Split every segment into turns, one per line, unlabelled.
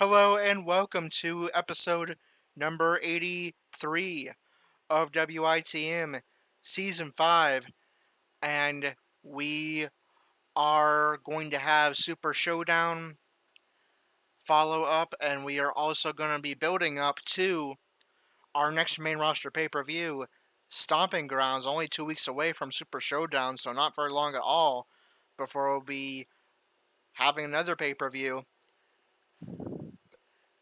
Hello and welcome to episode number 83 of WITM Season 5. And we are going to have Super Showdown follow up, and we are also going to be building up to our next main roster pay per view, Stomping Grounds, only 2 weeks away from Super Showdown, so not very long at all before we'll be having another pay per view.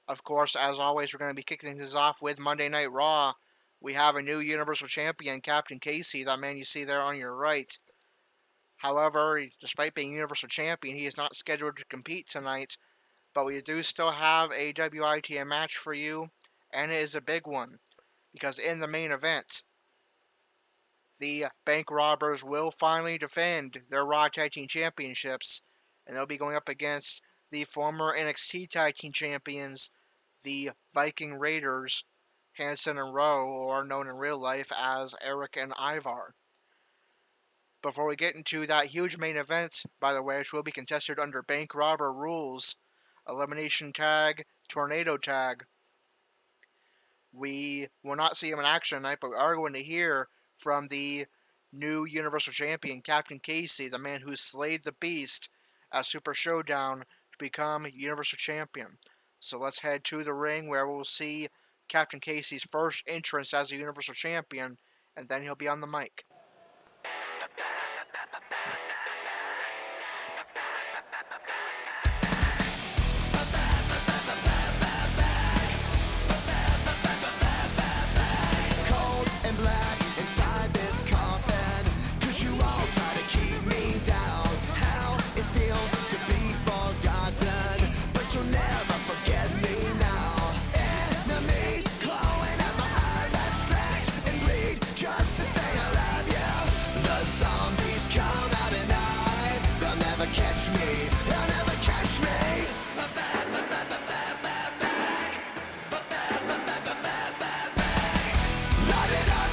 Of course, as always, we're going to be kicking things off with Monday Night Raw. We have a new Universal Champion, Captain Casey, that man you see there on your right. However, despite being Universal Champion, he is not scheduled to compete tonight, but we do still have a WITM match for you, and it is a big one, because in the main event, the Bank Robbers will finally defend their Raw Tag Team Championships, and they'll be going up against the former NXT Tag Team Champions, the Viking Raiders, Hanson and Rowe, or known in real life as Eric and Ivar. Before we get into that huge main event, by the way, which will be contested under Bank Robber rules, Elimination Tag, Tornado Tag, we will not see him in action tonight, but we are going to hear from the new Universal Champion, Captain Casey, the man who slayed the Beast at Super Showdown to become Universal Champion. So let's head to the ring where we'll see Captain Casey's first entrance as a Universal Champion, and then he'll be on the mic.
Cold and black inside this coffin, 'cause you all try to keep me down. How it feels to be forgotten, but you'll never forget me now. Enemies clawing at my eyes, I scratch and bleed just to stay alive, yeah. The zombies come out at night, they'll never catch me, they'll never catch me. Light it up,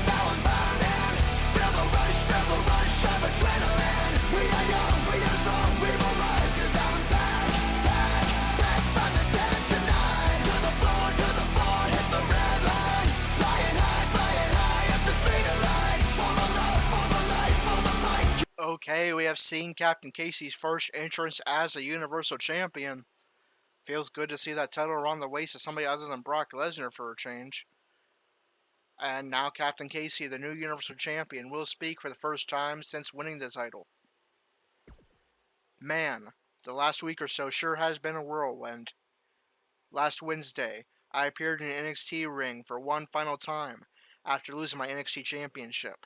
now I'm burning. Feel the rush of adrenaline. We are young, we are strong, we will rise, 'cause I'm back from the dead tonight. To the floor, hit the red line. Flying high at the speed of light. For the love, for the life, for the fight.
Okay, we have seen Captain Casey's first entrance as a Universal Champion. Feels good to see that title around the waist of somebody other than Brock Lesnar for a change. And now Captain Casey, the new Universal Champion, will speak for the first time since winning the title. Man, the last week or so sure has been a whirlwind. Last Wednesday, I appeared in an NXT ring for one final time after losing my NXT Championship.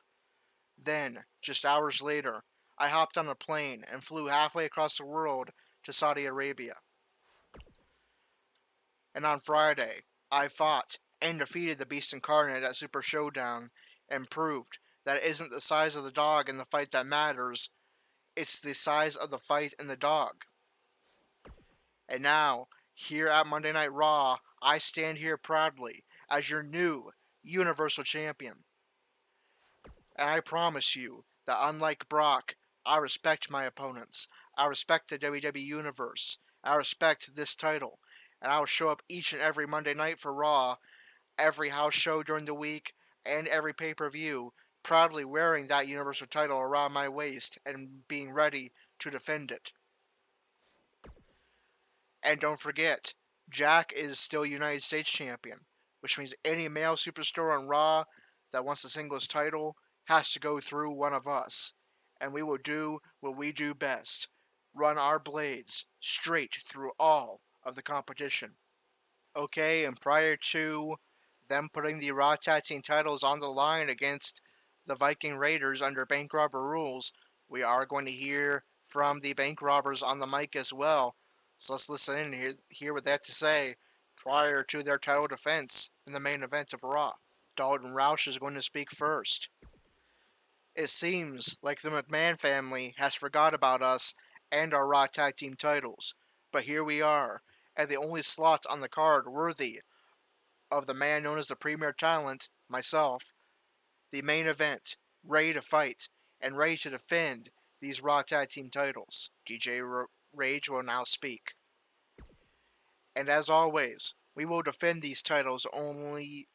Then, just hours later, I hopped on a plane and flew halfway across the world to Saudi Arabia. And on Friday, I fought and defeated the Beast Incarnate at Super Showdown and proved that it isn't the size of the dog in the fight that matters, it's the size of the fight in the dog. And now, here at Monday Night Raw, I stand here proudly as your new Universal Champion. And I promise you that unlike Brock, I respect my opponents. I respect the WWE Universe. I respect this title. And I will show up each and every Monday night for Raw, every house show during the week, and every pay-per-view, proudly wearing that Universal title around my waist and being ready to defend it. And don't forget, Jack is still United States Champion, which means any male superstar on Raw that wants the singles title has to go through one of us. And we will do what we do best, run our blades straight through all of the competition. Okay, and prior to them putting the Raw Tag Team titles on the line against the Viking Raiders under Bank Robber rules, we are going to hear from the Bank Robbers on the mic as well. So let's listen in and hear what they have to say prior to their title defense in the main event of Raw. Dalton Roush is going to speak first. It seems like the McMahon family has forgot about us and our Raw Tag Team titles, but here we are, at the only slot on the card worthy of the man known as the Premier Talent, myself, the main event, ready to fight, and ready to defend these Raw Tag Team titles. DJ Rage will now speak. And as always, we will defend these titles only.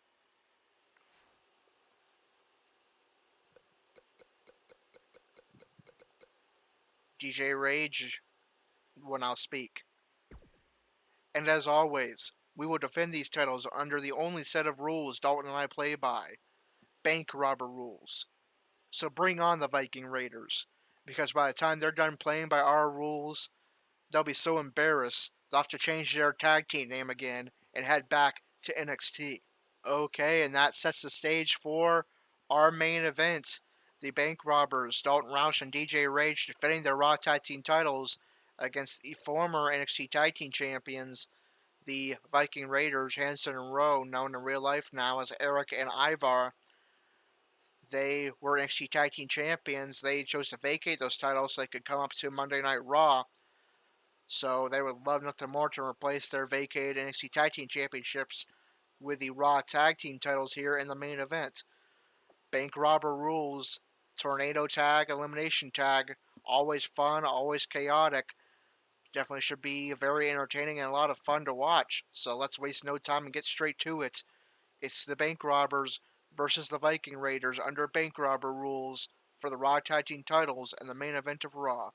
DJ Rage will now speak. And as always, we will defend these titles under the only set of rules Dalton and I play by: bank robber rules. So bring on the Viking Raiders, because by the time they're done playing by our rules, they'll be so embarrassed they'll have to change their tag team name again and head back to NXT. Okay, and that sets the stage for our main event. The Bank Robbers, Dalton Roush and DJ Rage, defending their Raw Tag Team titles against the former NXT Tag Team Champions, the Viking Raiders, Hanson and Rowe, known in real life now as Eric and Ivar. They were NXT Tag Team Champions. They chose to vacate those titles so they could come up to Monday Night Raw. So they would love nothing more to replace their vacated NXT Tag Team Championships with the Raw Tag Team titles here in the main event. Bank Robber rules, Tornado Tag, Elimination Tag, always fun, always chaotic. Definitely should be very entertaining and a lot of fun to watch. So let's waste no time and get straight to it. It's the Bank Robbers versus the Viking Raiders under Bank Robber rules for the Raw Tag Team titles and the main event of Raw.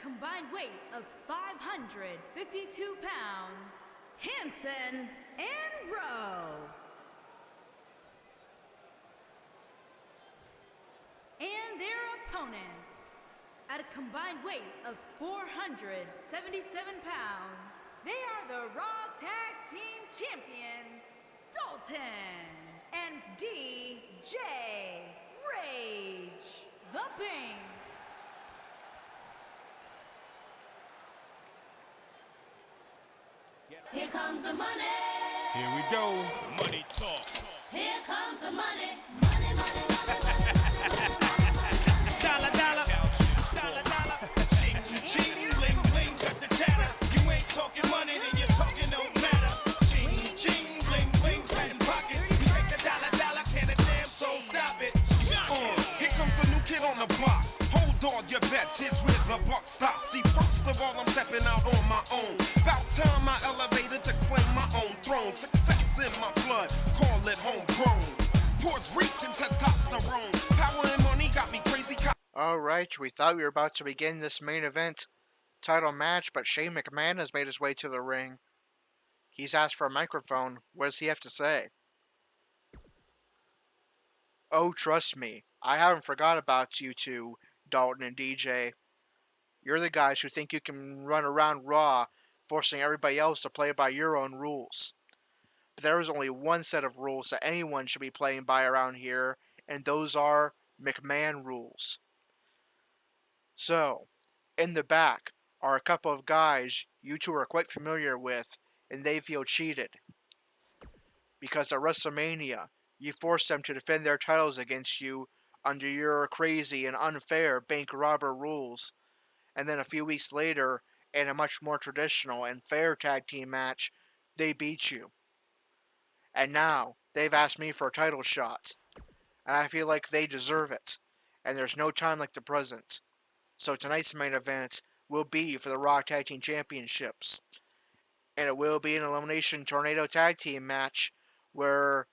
combined weight of 552 pounds, Hanson and Rowe. And their opponents, at a combined weight of 477 pounds, they are the Raw Tag Team Champions, Dalton and DJ Rage, the Bang.
Here comes the money.
Here we go. Money talk.
Here comes the money. Money, money, money, money.
Dollar, dollar. Dollar, dollar. Ching, ching, bling, bling, cut the chatter. You ain't talking money, then you're talking no matter. Ching, ching, bling, bling, patent pocket. You make the dollar, dollar, can a damn soul stop it. Here comes the new kid on the block. Hold all your bets, here's where the buck stops. See, first of all, I'm stepping out on my own. About time I elevated to claim my own throne. Success in my blood, call it homegrown. Puerto Rican testosterone. Power and money got me crazy.
Alright, we thought we were about to begin this main event title match, but Shane McMahon has made his way to the ring. He's asked for a microphone. What does he have to say? Oh, trust me, I haven't forgot about you two, Dalton and DJ. You're the guys who think you can run around Raw, forcing everybody else to play by your own rules. But there is only one set of rules that anyone should be playing by around here, and those are McMahon rules. So, in the back are a couple of guys you two are quite familiar with, and they feel cheated. Because at WrestleMania, you forced them to defend their titles against you under your crazy and unfair bank robber rules. And then a few weeks later, in a much more traditional and fair tag team match, they beat you. And now, they've asked me for a title shot. And I feel like they deserve it. And there's no time like the present. So tonight's main event will be for the Raw Tag Team Championships. And it will be an Elimination Tornado Tag Team match where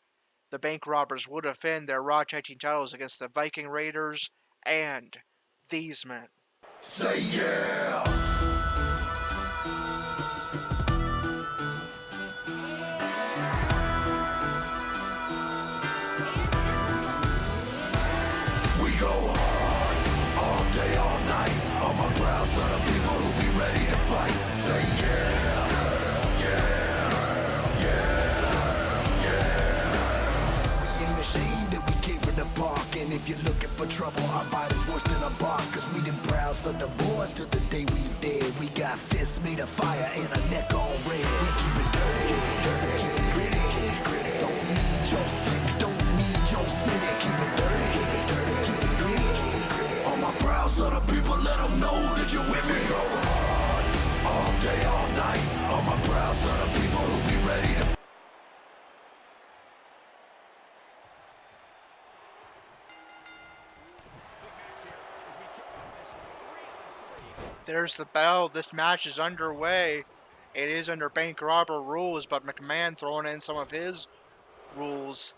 the Bank Robbers will defend their Raw Tag Team titles against the Viking Raiders and these men.
Say yeah! We go hard, all day, all night. On my brow, son of people who be ready to fight. Say yeah, yeah, yeah, yeah. We ain't ashamed that we came from the park. And if you're looking for trouble, our body's worse than a bark. Cause we them proud southern boys till the day we dead. We got fists made of fire and a neck all red. We keep it dirty, keep it gritty. Don't need your sick, don't need your city. Keep it dirty, keep it gritty. On my proud southern people, let them know that you're with me. Go hard, all day, all night. On my proud southern people who be ready to
There's the bell. This match is underway. It is under bank robber rules, but McMahon throwing in some of his rules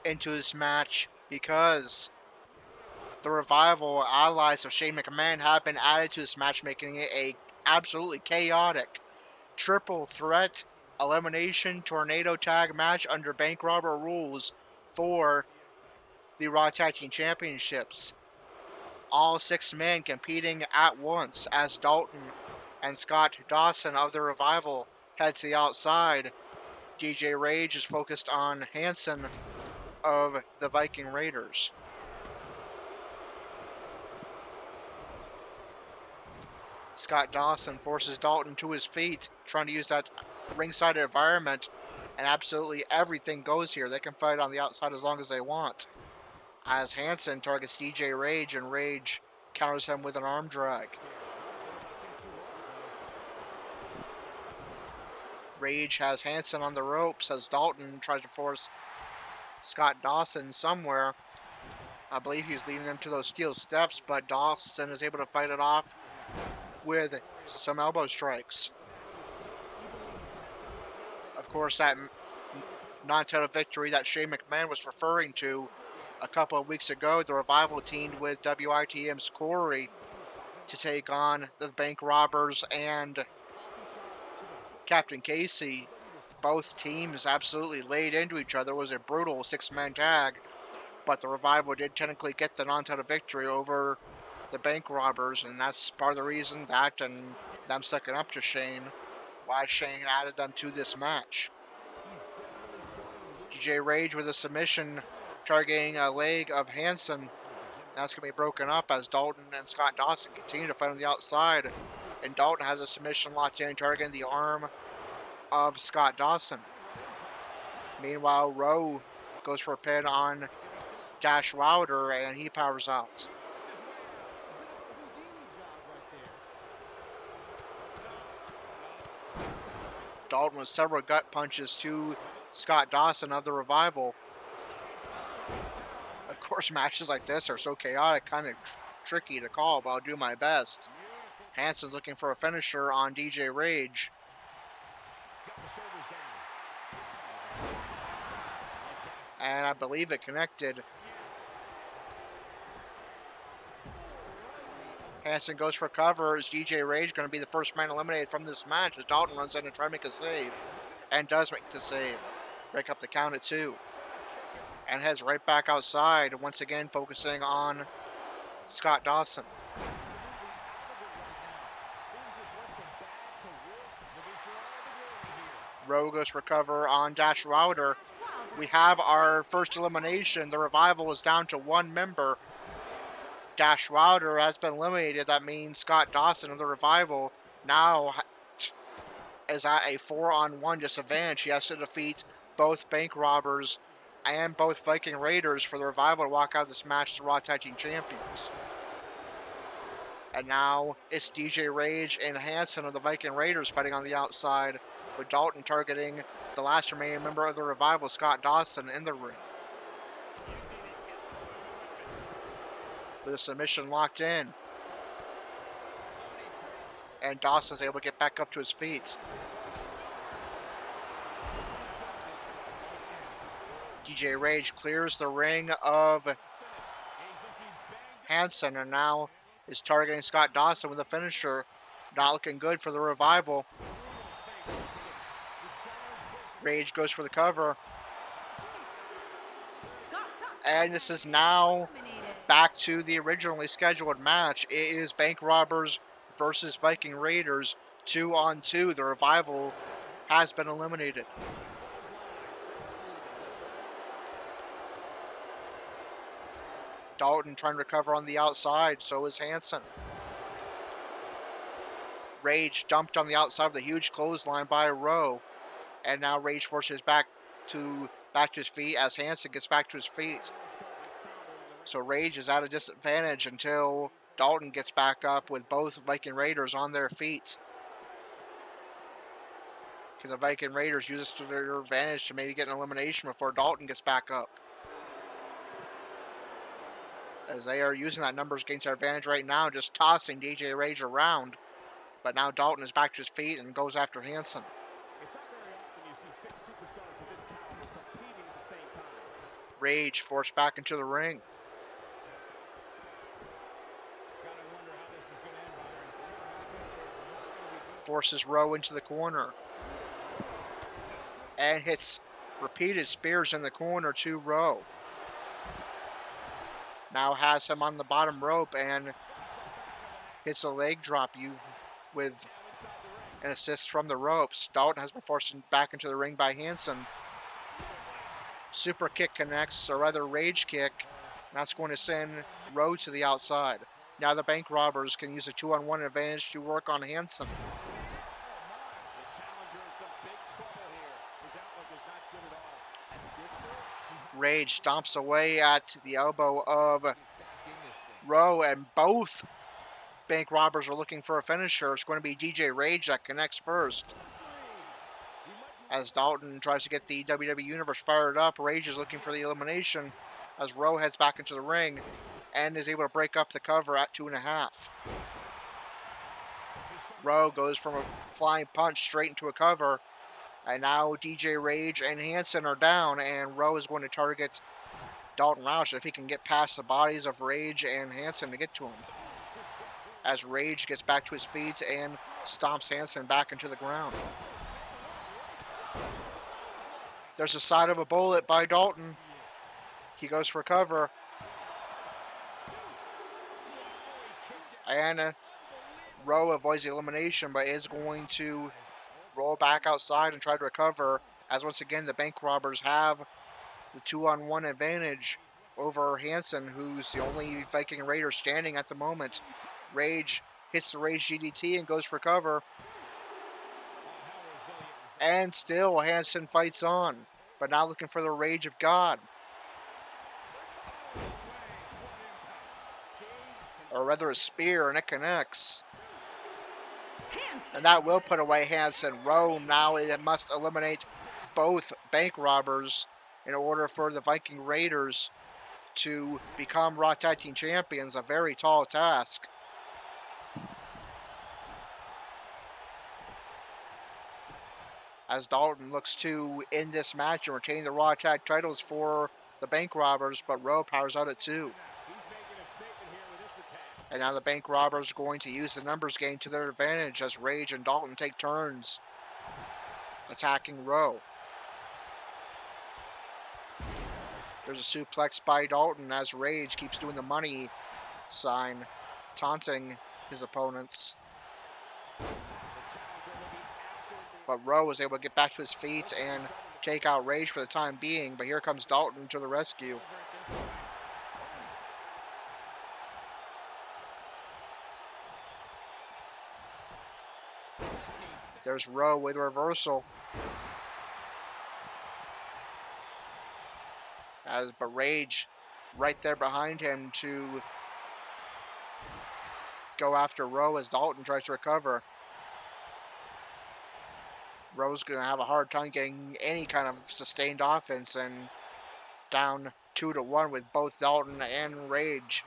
into this match because the Revival allies of Shane McMahon have been added to this match, making it a absolutely chaotic triple threat elimination tornado tag match under bank robber rules for the Raw Tag Team Championships. All 6 men competing at once as Dalton and Scott Dawson of the Revival head to the outside. DJ Rage is focused on Hansen of the Viking Raiders. Scott Dawson forces Dalton to his feet, trying to use that ringside environment, and absolutely everything goes here. They can fight on the outside as long as they want. As Hansen targets DJ Rage, and Rage counters him with an arm drag. Rage has Hansen on the ropes as Dalton tries to force Scott Dawson somewhere. I believe he's leading him to those steel steps, but Dawson is able to fight it off with some elbow strikes. Of course, that non-title victory that Shane McMahon was referring to a couple of weeks ago, the Revival teamed with WITM's Corey to take on the Bank Robbers and Captain Casey. Both teams absolutely laid into each other. It was a brutal 6-man tag, but the Revival did technically get the non-title victory over the bank robbers, and that's part of the reason that and them sucking up to Shane, why Shane added them to this match. DJ Rage with a submission targeting a leg of Hansen. That's going to be broken up as Dalton and Scott Dawson continue to fight on the outside. And Dalton has a submission locked in, targeting the arm of Scott Dawson. Meanwhile, Rowe goes for a pin on Dash Wilder, and he powers out. Dalton with several gut punches to Scott Dawson of the Revival. Of course, matches like this are so chaotic, kind of tricky to call, but I'll do my best. Hansen's looking for a finisher on DJ Rage. And I believe it connected. Hansen goes for cover. Is DJ Rage going to be the first man eliminated from this match as Dalton runs in to try to make a save. And does make the save. Break up the count at 2. And heads right back outside, once again focusing on Scott Dawson. Rowe goes for cover on Dash Wilder. We have our first elimination. The Revival is down to 1 member. Dash Wilder has been eliminated. That means Scott Dawson of the Revival now is at a 4-on-1 disadvantage. He has to defeat both bank robbers and both Viking Raiders for the Revival to walk out of this match as Raw Tag Team Champions. And now it's DJ Rage and Hansen of the Viking Raiders fighting on the outside, with Dalton targeting the last remaining member of the Revival, Scott Dawson, in the ring. With a submission locked in. And Dawson's able to get back up to his feet. DJ Rage clears the ring of Hansen and now is targeting Scott Dawson with a finisher. Not looking good for the Revival. Rage goes for the cover. And this is now back to the originally scheduled match. It is Bank Robbers versus Viking Raiders, 2-on-2. The Revival has been eliminated. Dalton trying to recover on the outside, so is Hansen. Rage dumped on the outside with a huge clothesline by Rowe. And now Rage forces back to his feet as Hansen gets back to his feet. So Rage is at a disadvantage until Dalton gets back up with both Viking Raiders on their feet. Can the Viking Raiders use this to their advantage to maybe get an elimination before Dalton gets back up? As they are using that numbers against their advantage right now, just tossing DJ Rage around. But now Dalton is back to his feet and goes after Hansen. Rage forced back into the ring. Forces Rowe into the corner. And hits repeated spears in the corner to Rowe. Now has him on the bottom rope and hits a leg drop with an assist from the ropes. Dalton has been forced back into the ring by Hansen. Super kick connects, or rather rage kick. That's going to send Rowe to the outside. Now the Bank Robbers can use a 2-on-1 advantage to work on Hansen. Rage stomps away at the elbow of Rowe, and both Bank Robbers are looking for a finisher. It's going to be DJ Rage that connects first. As Dalton tries to get the WWE Universe fired up, Rage is looking for the elimination as Rowe heads back into the ring and is able to break up the cover at 2.5. Rowe goes from a flying punch straight into a cover. And now DJ Rage and Hansen are down, and Rowe is going to target Dalton Roush if he can get past the bodies of Rage and Hansen to get to him. As Rage gets back to his feet and stomps Hansen back into the ground. There's a side of a bullet by Dalton. He goes for cover. And Rowe avoids the elimination, but is going to roll back outside and try to recover, as once again the bank robbers have the 2-on-1 advantage over Hansen, who's the only Viking Raider standing at the moment. Rage hits the Rage DDT and goes for cover. And still Hansen fights on, but now looking for the Rage of God. Or rather a spear, and it connects. And that will put away Hansen. Rowe now must eliminate both bank robbers in order for the Viking Raiders to become Raw Tag Team Champions, a very tall task. As Dalton looks to end this match and retain the Raw Tag titles for the bank robbers, but Rowe powers out at 2. And now the bank robbers are going to use the numbers game to their advantage as Rage and Dalton take turns attacking Rowe. There's a suplex by Dalton as Rage keeps doing the money sign, taunting his opponents. But Rowe was able to get back to his feet and take out Rage for the time being, but here comes Dalton to the rescue. There's Rowe with a reversal. But Rage right there behind him to go after Rowe as Dalton tries to recover. Rowe's going to have a hard time getting any kind of sustained offense, and down 2-1 with both Dalton and Rage,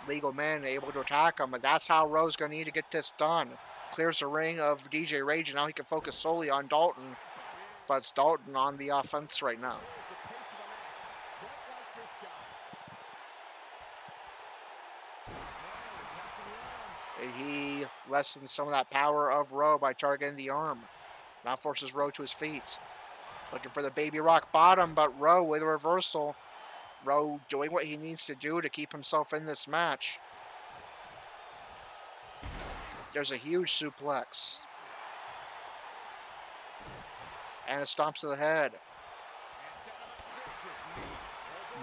legal men, able to attack him. But that's how Rowe's going to need to get this done. Clears the ring of DJ Rage, and now he can focus solely on Dalton. But it's Dalton on the offense right now. He lessens some of that power of Rowe by targeting the arm. Now forces Rowe to his feet. Looking for the baby rock bottom, but Rowe with a reversal. Rowe doing what he needs to do to keep himself in this match. There's a huge suplex. And a stomp to the head.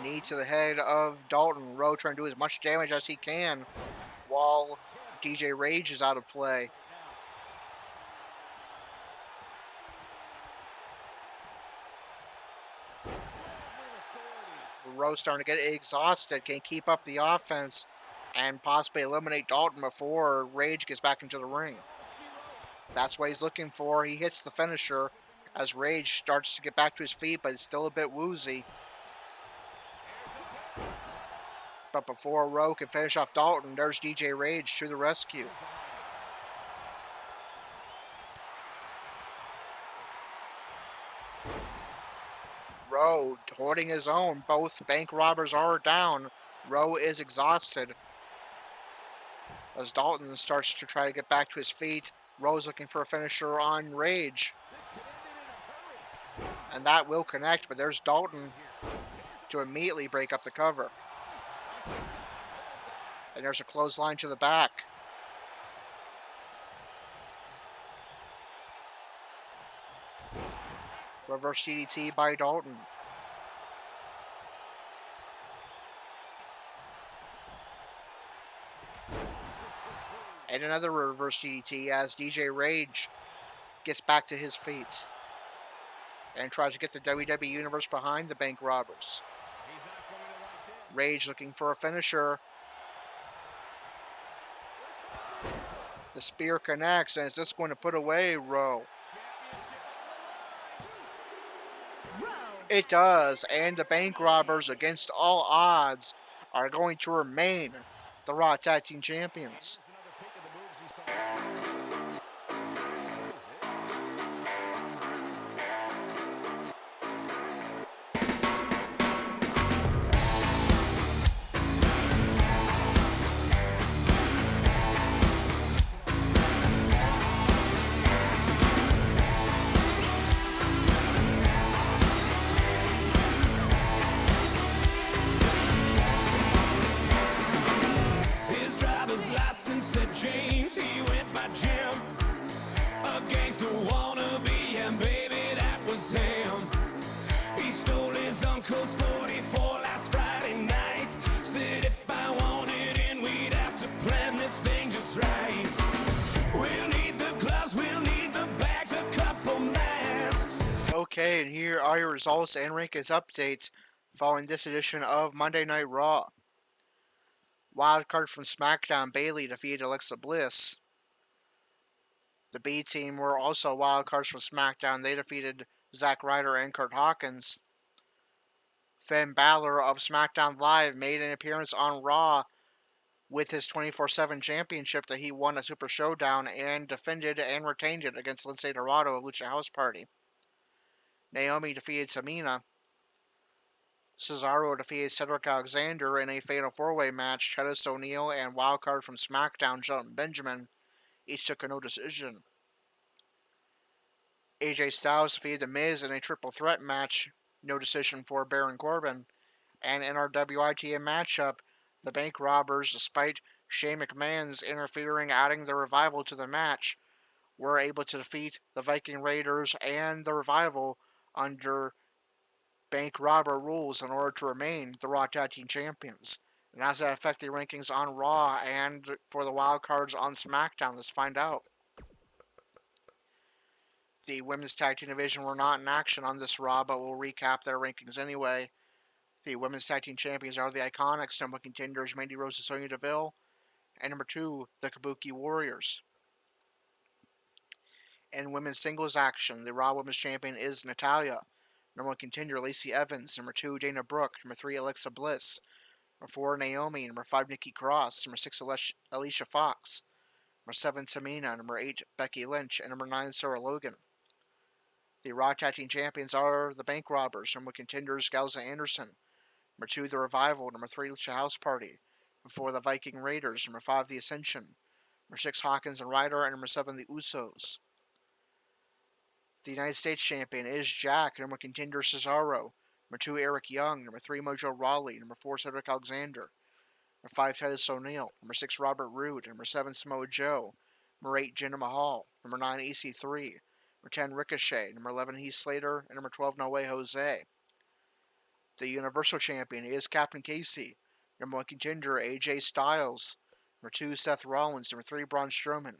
Knee to the head of Dalton. Rowe trying to do as much damage as he can while DJ Rage is out of play. Rowe starting to get exhausted. Can keep up the offense and possibly eliminate Dalton before Rage gets back into the ring. That's what he's looking for. He hits the finisher as Rage starts to get back to his feet, but it's still a bit woozy. But before Rowe can finish off Dalton, there's DJ Rage to the rescue. Rowe holding his own. Both bank robbers are down. Rowe is exhausted. As Dalton starts to try to get back to his feet, Rowe's looking for a finisher on Rage. And that will connect, but there's Dalton to immediately break up the cover. And there's a clothesline to the back. Reverse DDT by Dalton. And another reverse DDT as DJ Rage gets back to his feet and tries to get the WWE Universe behind the bank robbers. Rage looking for a finisher. The spear connects, and is this going to put away Rowe? It does, and the bank robbers, against all odds, are going to remain the Raw Tag Team Champions.
His driver's license
Okay, and here are your results and rankings updates following this edition of Monday Night Raw. Wildcard from SmackDown, Bayley defeated Alexa Bliss. The B team were also wildcards from SmackDown. They defeated Zack Ryder and Kurt Hawkins. Finn Balor of SmackDown Live made an appearance on Raw with his 24/7 championship that he won at Super Showdown and defended and retained it against Lince Dorado of Lucha House Party. Naomi defeated Tamina. Cesaro defeated Cedric Alexander in a Fatal 4-Way match. Titus O'Neil and wildcard from SmackDown, Shelton Benjamin, each took a no decision. AJ Styles defeated The Miz in a triple threat match, no decision for Baron Corbin. And in our WITM matchup, the Bank Robbers, despite Shane McMahon's interfering adding the Revival to the match, were able to defeat the Viking Raiders and the Revival under Bank Robber rules in order to remain the Raw Tag Team Champions. And how does that affect the rankings on Raw and for the wild cards on SmackDown? Let's find out. The Women's Tag Team Division were not in action on this Raw, but we'll recap their rankings anyway. The Women's Tag Team Champions are the Iconics, number 1 contenders Mandy Rose and Sonya Deville, and number 2, the Kabuki Warriors. In women's singles action, the Raw Women's Champion is Natalya. Number 1 contender Lacey Evans. Number 2, Dana Brooke. Number 3, Alexa Bliss. Number 4, Naomi. Number 5, Nikki Cross. Number 6, Alicia Fox. Number 7, Tamina. Number 8, Becky Lynch. And number 9, Sarah Logan. The Raw Tag Team Champions are the Bank Robbers. Number 1 contenders Galza Anderson. Number 2, The Revival. Number 3, Lucha House Party. Number 4, the Viking Raiders. Number 5, The Ascension. Number 6, Hawkins and Ryder. And number 7, the Usos. The United States Champion is Jack. Number 1 contender Cesaro. Number 2, Eric Young. Number 3, Mojo Rawley. Number 4, Cedric Alexander. Number 5, Titus O'Neil. Number 6, Robert Roode. Number 7, Samoa Joe. Number 8, Jinder Mahal. Number 9, EC3. Number 10, Ricochet. Number 11, Heath Slater. And number 12, No Way Jose. The Universal Champion is Captain Casey. Number 1 contender AJ Styles. Number 2, Seth Rollins. Number 3, Braun Strowman.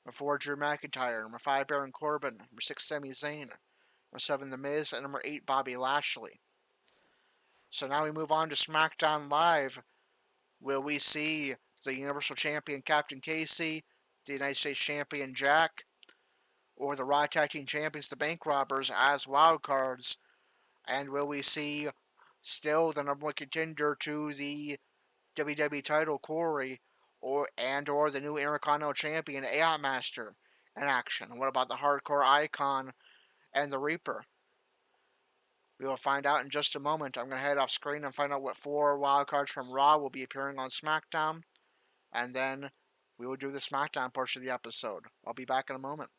Number 4, Drew McIntyre. Number 5, Baron Corbin. Number 6, Sami Zayn. Number 7, The Miz. And number 8, Bobby Lashley. So now we move on to SmackDown Live. Will we see the Universal Champion Captain Casey, the United States Champion Jack, or the Raw Tag Team Champions, the Bank Robbers, as wild cards? And will we see still the number 1 contender to the WWE title, Corey, or the new Intercontinental Champion, AI Master, in action? What about the Hardcore Icon and the Reaper? We will find out in just a moment. I'm going to head off screen and find out what 4 wildcards from Raw will be appearing on SmackDown, and then we will do the SmackDown portion of the episode. I'll be back in a moment.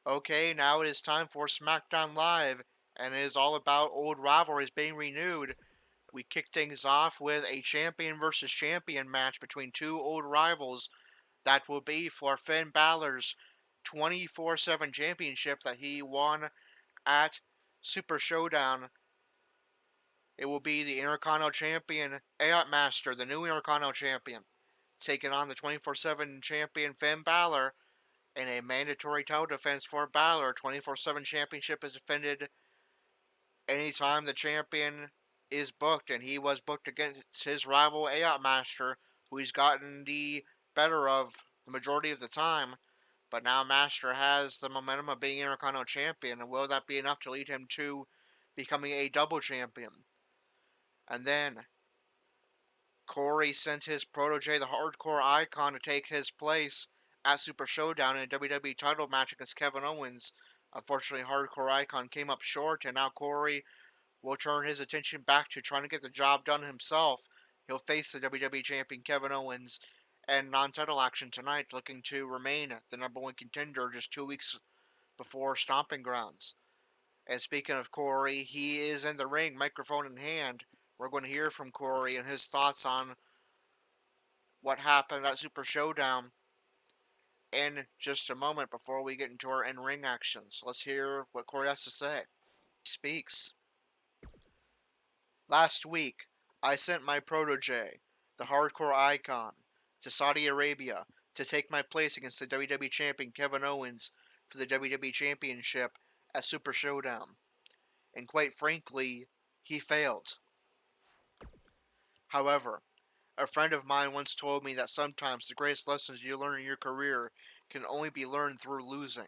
Okay, now it is time for SmackDown Live, and it is all about old rivalries being renewed. We kick things off with a champion versus champion match between 2 old rivals. That will be for Finn Balor's 24/7 championship that he won at Super Showdown. It will be the Intercontinental Champion, AI Master, the new Intercontinental Champion, taking on the 24/7 champion Finn Balor in a mandatory title defense for Balor. 24/7 championship is defended anytime the champion is booked, and he was booked against his rival AI Master, who he's gotten the better of the majority of the time. But now Master has the momentum of being Intercontinental Champion, and will that be enough to lead him to becoming a double champion? And then Corey sent his protege, the Hardcore Icon, to take his place at Super Showdown in a WWE title match against Kevin Owens. Unfortunately, Hardcore Icon came up short, and now Corey will turn his attention back to trying to get the job done himself. He'll face the WWE Champion Kevin Owens and non-title action tonight, looking to remain the number 1 contender just 2 weeks before Stomping Grounds. And speaking of Corey, he is in the ring, microphone in hand. We're going to hear from Corey and his thoughts on what happened at Super Showdown in just a moment before we get into our in-ring actions. Let's hear what Corey has to say. He speaks. Last week, I sent my protege, the Hardcore Icon, to Saudi Arabia to take my place against the WWE Champion Kevin Owens for the WWE Championship at Super Showdown. and quite frankly, he failed. However, a friend of mine once told me that sometimes the greatest lessons you learn in your career can only be learned through losing,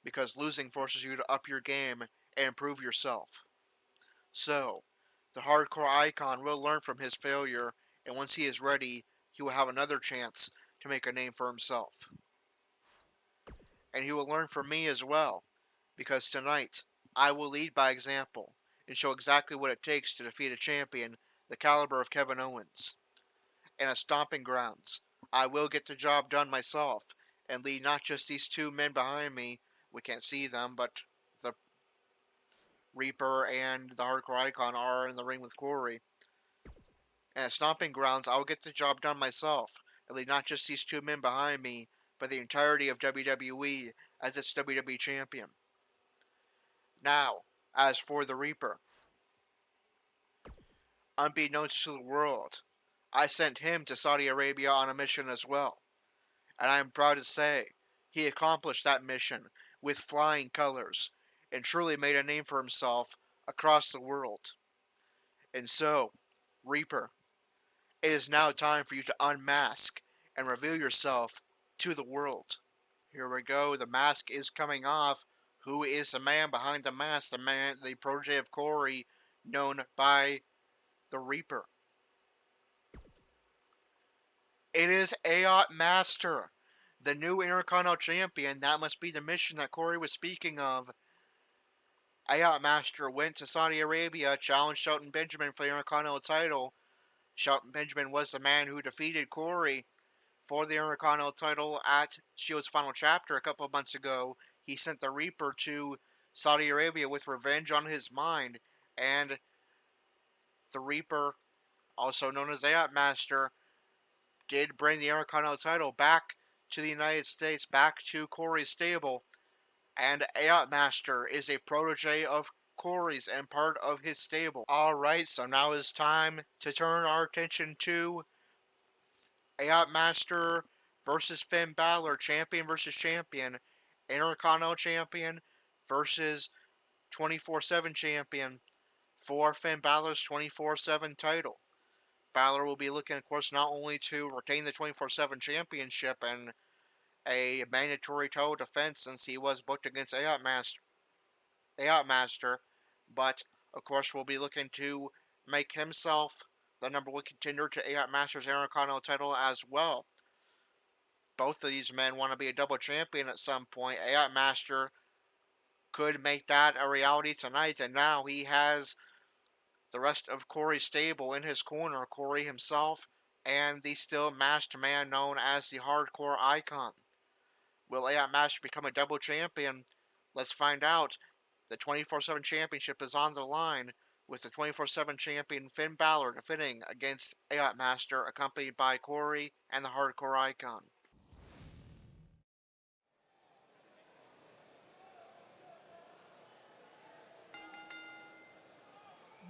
because losing forces you to up your game and improve yourself. So, the hardcore icon will learn from his failure, and once he is ready, he will have another chance to make a name for himself. And he will learn from me as well, because tonight, I will lead by example and show exactly what it takes to defeat a champion the caliber of Kevin Owens. And at Stomping Grounds, I will get the job done myself and lead not just these two men behind me, we can't see them, but the Reaper and the Hardcore Icon are in the ring with Corey. And at Stomping Grounds, I will get the job done myself and lead not just these two men behind me, but the entirety of WWE as its WWE champion. Now, as for the Reaper, unbeknownst to the world, I sent him to Saudi Arabia on a mission as well. And I am proud to say, he accomplished that mission with flying colors, and truly made a name for himself across the world. And so, Reaper, it is now time for you to unmask and reveal yourself to the world. Here we go, the mask is coming off. Who is the man behind the mask? The protege of Corey, known by the Reaper. It is Ayot Master, the new Intercontinental Champion. That must be the mission that Corey was speaking of. Ayot Master went to Saudi Arabia, challenged Shelton Benjamin for the Intercontinental title. Shelton Benjamin was the man who defeated Corey for the Intercontinental title at Shield's Final Chapter a couple of months ago. He sent the Reaper to Saudi Arabia with revenge on his mind, and the Reaper, also known as Ayot Master, did bring the Intercontinental title back to the United States, back to Corey's stable, and Ayot Master is a protege of Corey's and part of his stable. Alright, so now it's time to turn our attention to Ayot Master versus Finn Balor, champion versus champion, Intercontinental champion versus 24/7 champion for Finn Balor's 24/7 title. Balor will be looking, of course, not only to retain the 24/7 championship and a mandatory title defense since he was booked against Ayot Master, but of course will be looking to make himself the number one contender to Ayot Master's Intercontinental title as well. Both of these men want to be a double champion at some point. Ayot Master could make that a reality tonight, and now he has the rest of Corey's stable in his corner, Corey himself, and the still masked man known as the Hardcore Icon. Will Ayot Master become a double champion? Let's find out. The 24/7 championship is on the line, with the 24/7 champion Finn Balor defending against Ayot Master, accompanied by Corey and the Hardcore Icon.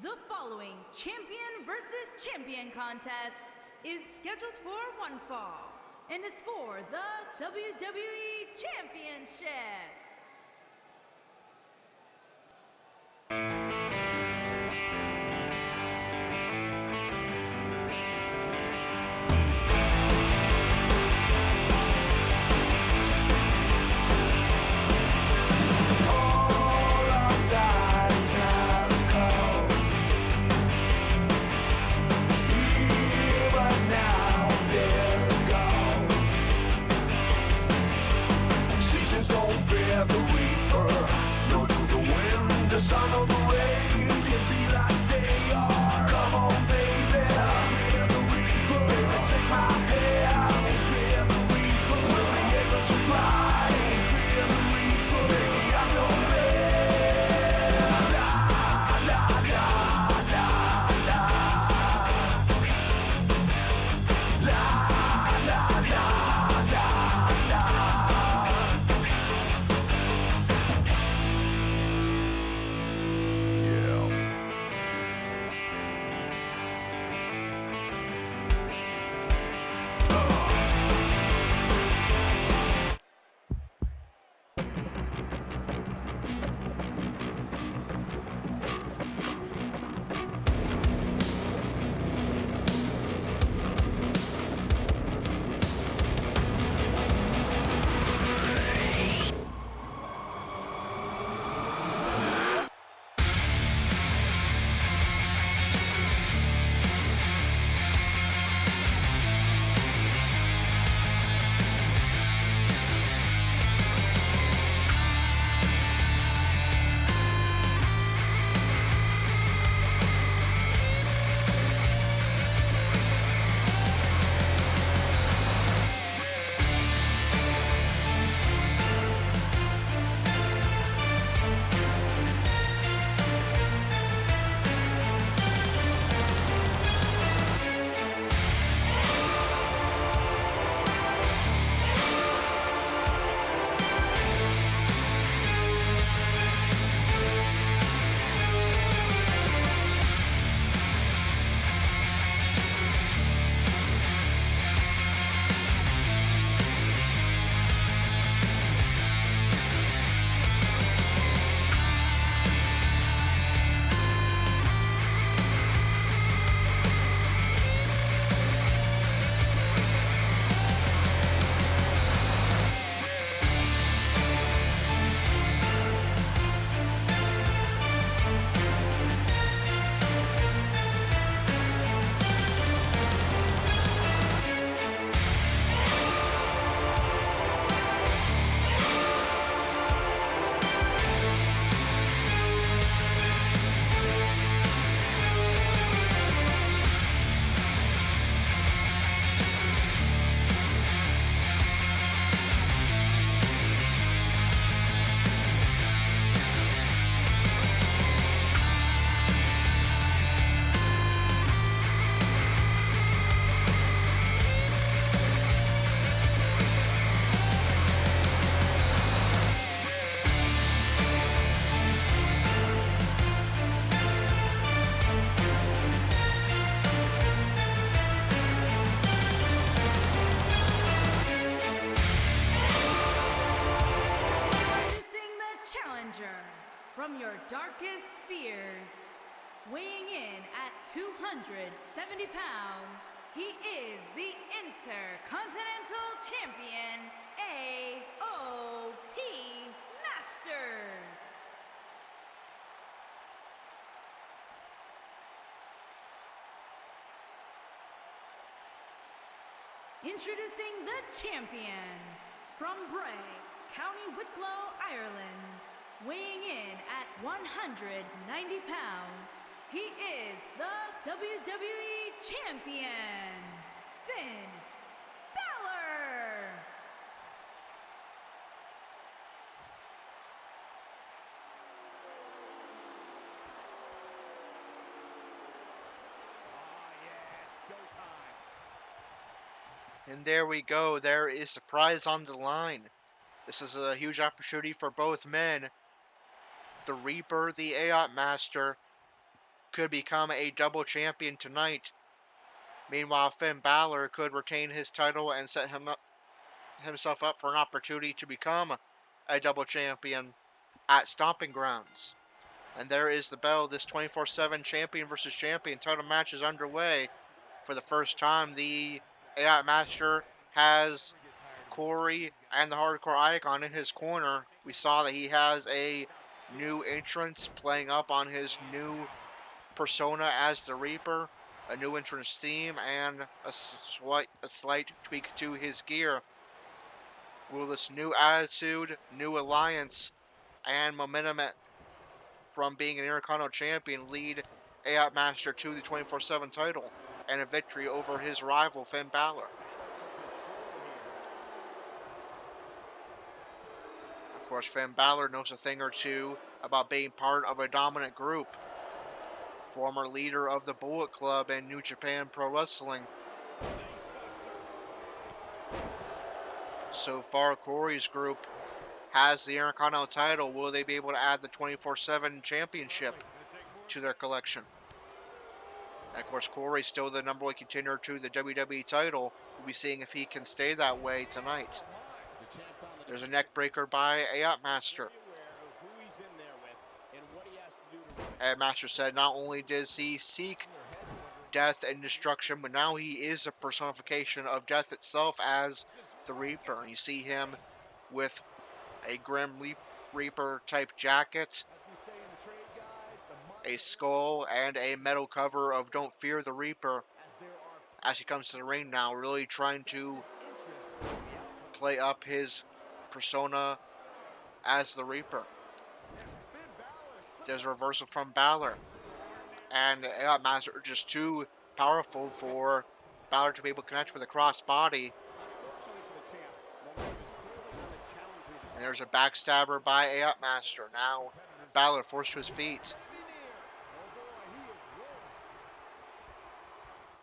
The following champion versus champion contest is scheduled for one fall and is for the WWE Championship. from your darkest fears. Weighing in at 270 pounds, he is the Intercontinental Champion, AOT Masters. Introducing the champion from Bray, County Wicklow, Ireland, weighing in at 190 pounds, he is the WWE Champion, Finn Balor.
And there we go. There is surprise on the line. This is a huge opportunity for both men. The Reaper, the AOT Master, could become a double champion tonight. Meanwhile, Finn Balor could retain his title and set himself up for an opportunity to become a double champion at Stomping Grounds. And there is the bell. This 24/7 champion versus champion title match is underway. For the first time, the AOT Master has Corey and the Hardcore Icon in his corner. We saw that he has a new entrance playing up on his new persona as the Reaper, a new entrance theme, and a slight tweak to his gear. Will this new attitude, new alliance, and momentum from being an Intercontinental Champion lead AOT Master to the 24/7 title and a victory over his rival Finn Balor? Of course, Finn Balor knows a thing or two about being part of a dominant group. Former leader of the Bullet Club and New Japan Pro Wrestling. So far, Corey's group has the Intercontinental title. Will they be able to add the 24/7 championship to their collection? And of course, Corey's still the number 1 contender to the WWE title. We'll be seeing if he can stay that way tonight. There's a neck breaker by AOT Master. AOT Master said not only does he seek death and destruction, but now he is a personification of death itself as the Reaper. You see him with a Grim Reaper type jacket, a skull, and a metal cover of Don't Fear the Reaper as he comes to the ring now, really trying to play up his persona as the Reaper. There's a reversal from Balor, and AOT Master are just too powerful for Balor to be able to connect with a crossbody. And there's a backstabber by AOT Master. Now Balor forced to his feet.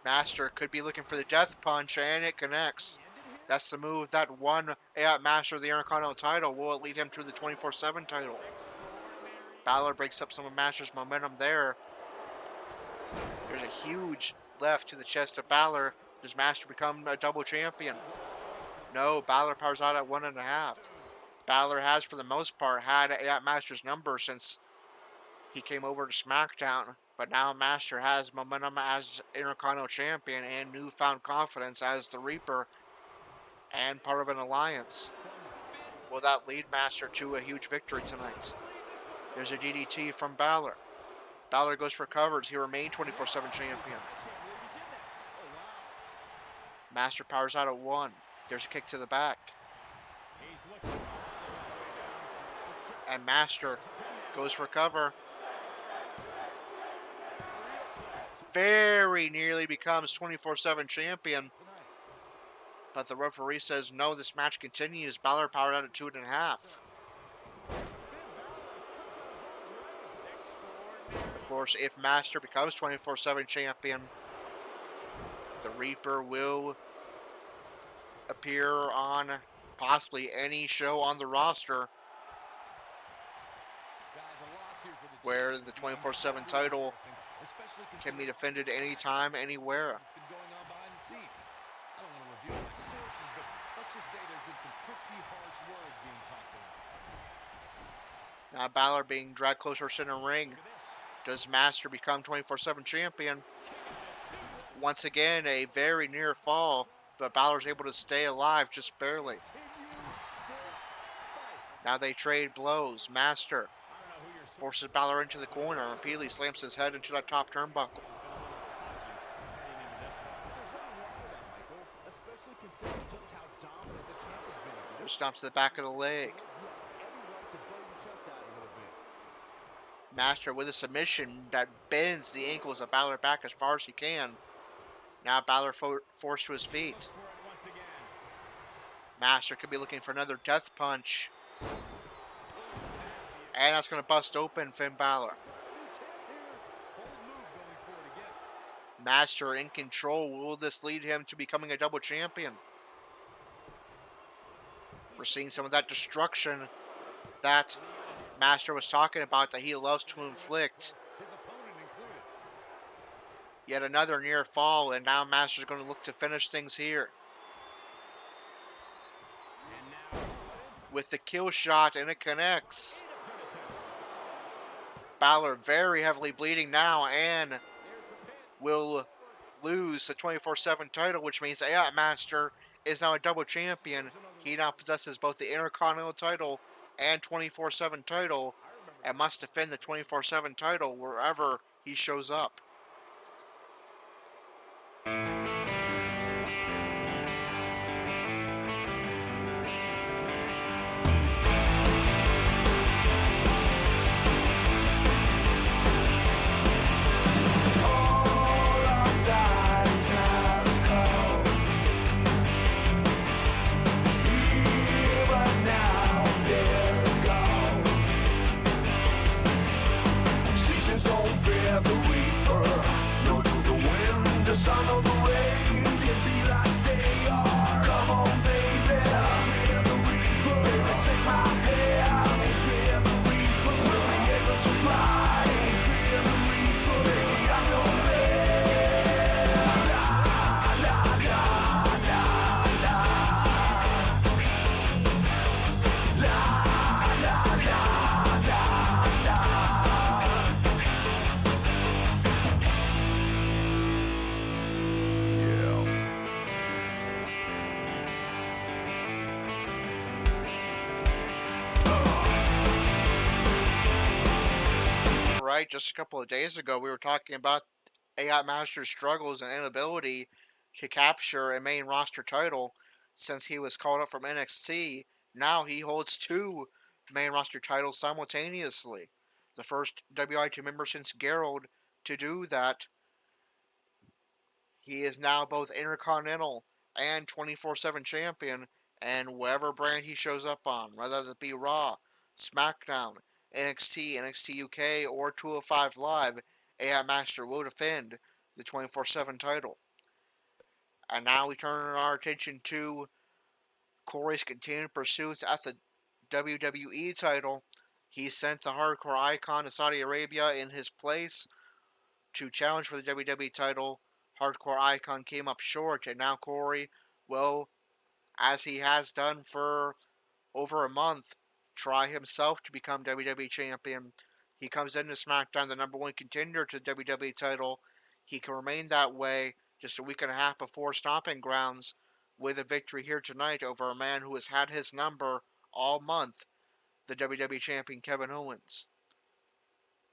Master could be looking for the death punch, and it connects. That's the move that won AOT Master the Intercontinental title. Will it lead him to the 24/7 title? Balor breaks up some of Master's momentum there. There's a huge left to the chest of Balor. Does Master become a double champion? No, Balor powers out at 1.5. Balor has, for the most part, had AOT Master's number since he came over to SmackDown. But now Master has momentum as Intercontinental Champion and newfound confidence as the Reaper and part of an alliance. Will that lead Master to a huge victory tonight? There's a DDT from Balor. Balor goes for covers. He remained 24/7 champion. Master powers out at 1. There's a kick to the back. And Master goes for cover. Very nearly becomes 24/7 champion. But the referee says no, this match continues. Balor powered out at 2.5. Of course, if Master becomes 24/7 champion, the Reaper will appear on possibly any show on the roster where the 24/7 title can be defended anytime, anywhere. Now Balor being dragged closer to the ring. Does Master become 24/7 champion? Once again, a very near fall, but Balor's able to stay alive just barely. Now they trade blows. Master forces Balor into the corner and repeatedly slams his head into that top turnbuckle. There's stomps to the back of the leg. Master with a submission that bends the ankles of Balor back as far as he can. Now Balor forced to his feet. Master could be looking for another death punch. And that's going to bust open Finn Balor. Master in control. Will this lead him to becoming a double champion? We're seeing some of that destruction that Master was talking about, that he loves to inflict. Yet another near fall, and now Master's going to look to finish things here. With the kill shot, and it connects. Balor very heavily bleeding now, and will lose the 24/7 title, which means that Master is now a double champion. He now possesses both the Intercontinental title and 24/7 title, and must defend the 24/7 title wherever he shows up. Just a couple of days ago, we were talking about Master's struggles and inability to capture a main roster title since he was called up from NXT. Now he holds two main roster titles simultaneously. The first WITM member since Gerald to do that. He is now both Intercontinental and 24/7 champion, and whatever brand he shows up on, whether it be Raw, SmackDown, NXT, NXT UK, or 205 Live, Master will defend the 24/7 title. And now we turn our attention to Corey's continued pursuits at the WWE title. He sent the hardcore icon to Saudi Arabia in his place to challenge for the WWE title. Hardcore icon came up short, and now Corey will, as he has done for over a month, try himself to become WWE champion. He comes into SmackDown the number one contender to the WWE title. He can remain that way just a week and a half before Stomping Grounds with a victory here tonight over a man who has had his number all month, the WWE champion Kevin Owens.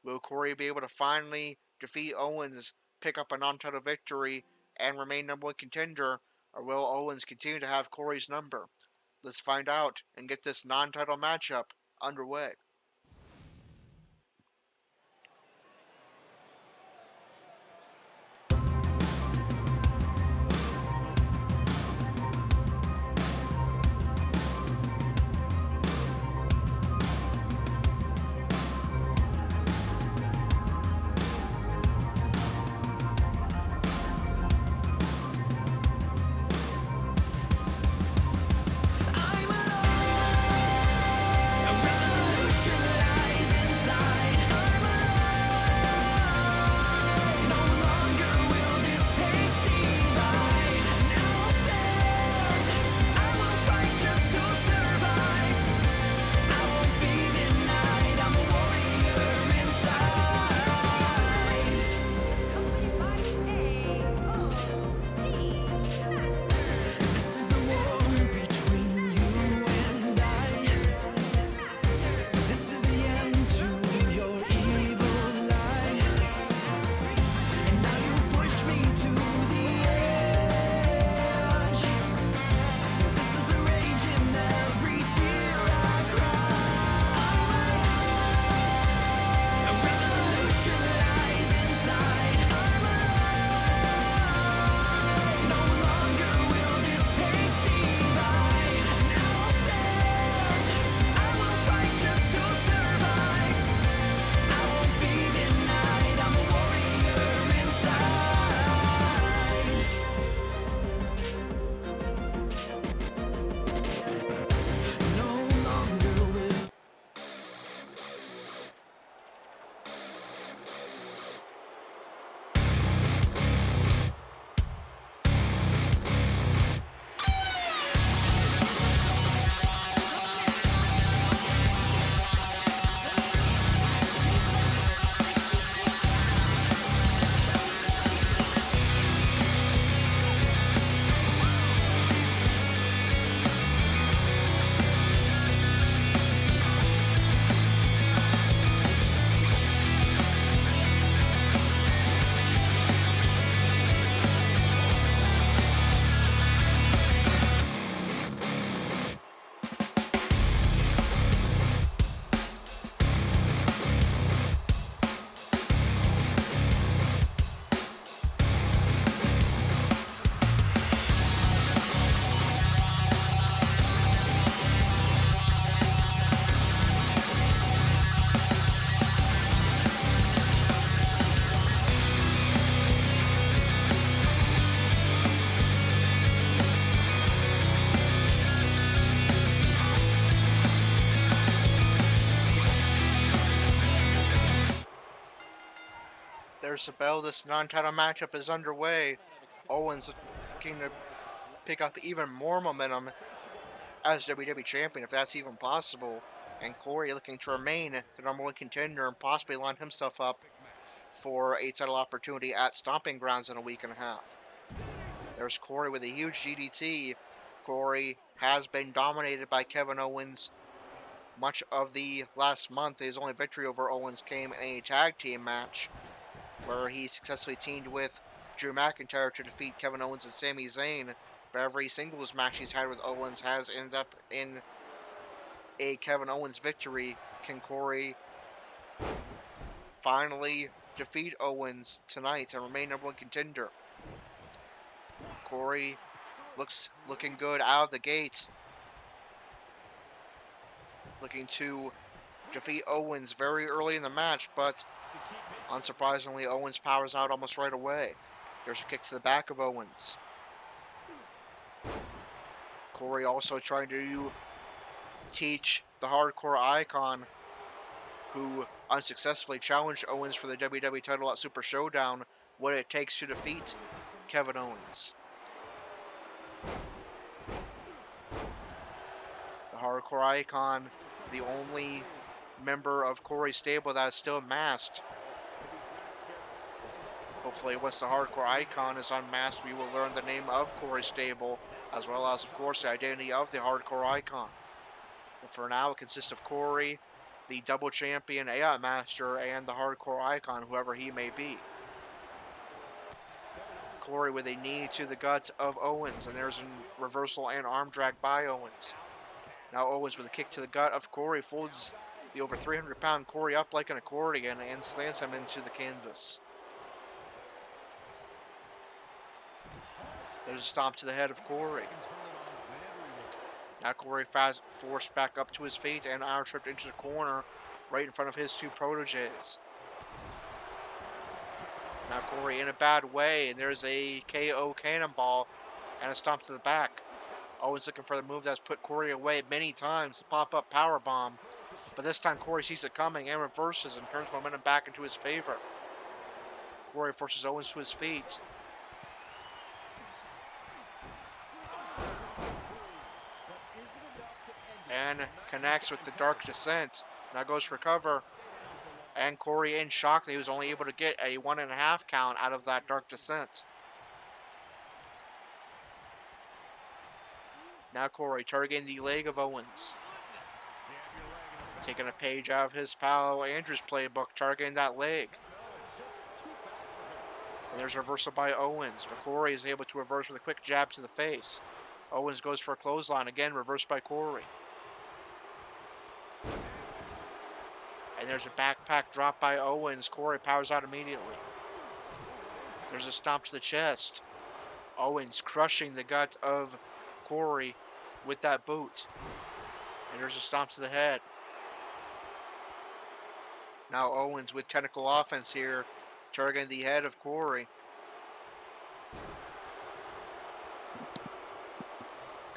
Will Corey be able to finally defeat Owens, pick up a non-title victory, and remain number one contender, or will Owens continue to have Corey's number? Let's find out and get this non-title matchup underway.
I'm alive. A revolution.
There's the bell. This non-title matchup is underway. Owens looking to pick up even more momentum as WWE Champion, if that's even possible. And Corey looking to remain the number one contender and possibly line himself up for a title opportunity at Stomping Grounds in a week and a half. There's Corey with a huge DDT. Corey has been dominated by Kevin Owens much of the last month. His only victory over Owens came in a tag team match where he successfully teamed with Drew McIntyre to defeat Kevin Owens and Sami Zayn. But every singles match he's had with Owens has ended up in a Kevin Owens victory. Can Corey finally defeat Owens tonight and remain number one contender? Corey looking good out of the gate. Looking to defeat Owens very early in the match, but unsurprisingly, Owens powers out almost right away. There's a kick to the back of Owens. Corey also trying to teach the hardcore icon, who unsuccessfully challenged Owens for the WWE title at Super Showdown, what it takes to defeat Kevin Owens. The hardcore icon, the only member of Corey's stable that is still masked. Hopefully, once the hardcore icon is unmasked, we will learn the name of Corey's stable, as well as, of course, the identity of the hardcore icon. But for now, it consists of Corey, the double champion AI Master, and the hardcore icon, whoever he may be. Corey with a knee to the gut of Owens, and there's a reversal and arm drag by Owens. Now Owens with a kick to the gut of Corey folds the over 300-pound Corey up like an accordion and slams him into the canvas. There's a stomp to the head of Corey. Now Corey forced back up to his feet and iron tripped into the corner right in front of his two proteges. Now Corey in a bad way, and there's a KO cannonball and a stomp to the back. Owens looking for the move that's put Corey away many times, the pop-up powerbomb. But this time Corey sees it coming and reverses and turns momentum back into his favor. Corey forces Owens to his feet. And connects with the Dark Descent. Now goes for cover. And Corey in shock that he was only able to get a 1.5 count out of that Dark Descent. Now Corey targeting the leg of Owens. Taking a page out of his pal Andrew's playbook, targeting that leg. And there's a reversal by Owens, but Corey is able to reverse with a quick jab to the face. Owens goes for a clothesline, again reversed by Corey. And there's a backpack drop by Owens. Corey powers out immediately. There's a stomp to the chest. Owens crushing the gut of Corey with that boot. And there's a stomp to the head. Now Owens with technical offense here, targeting the head of Corey.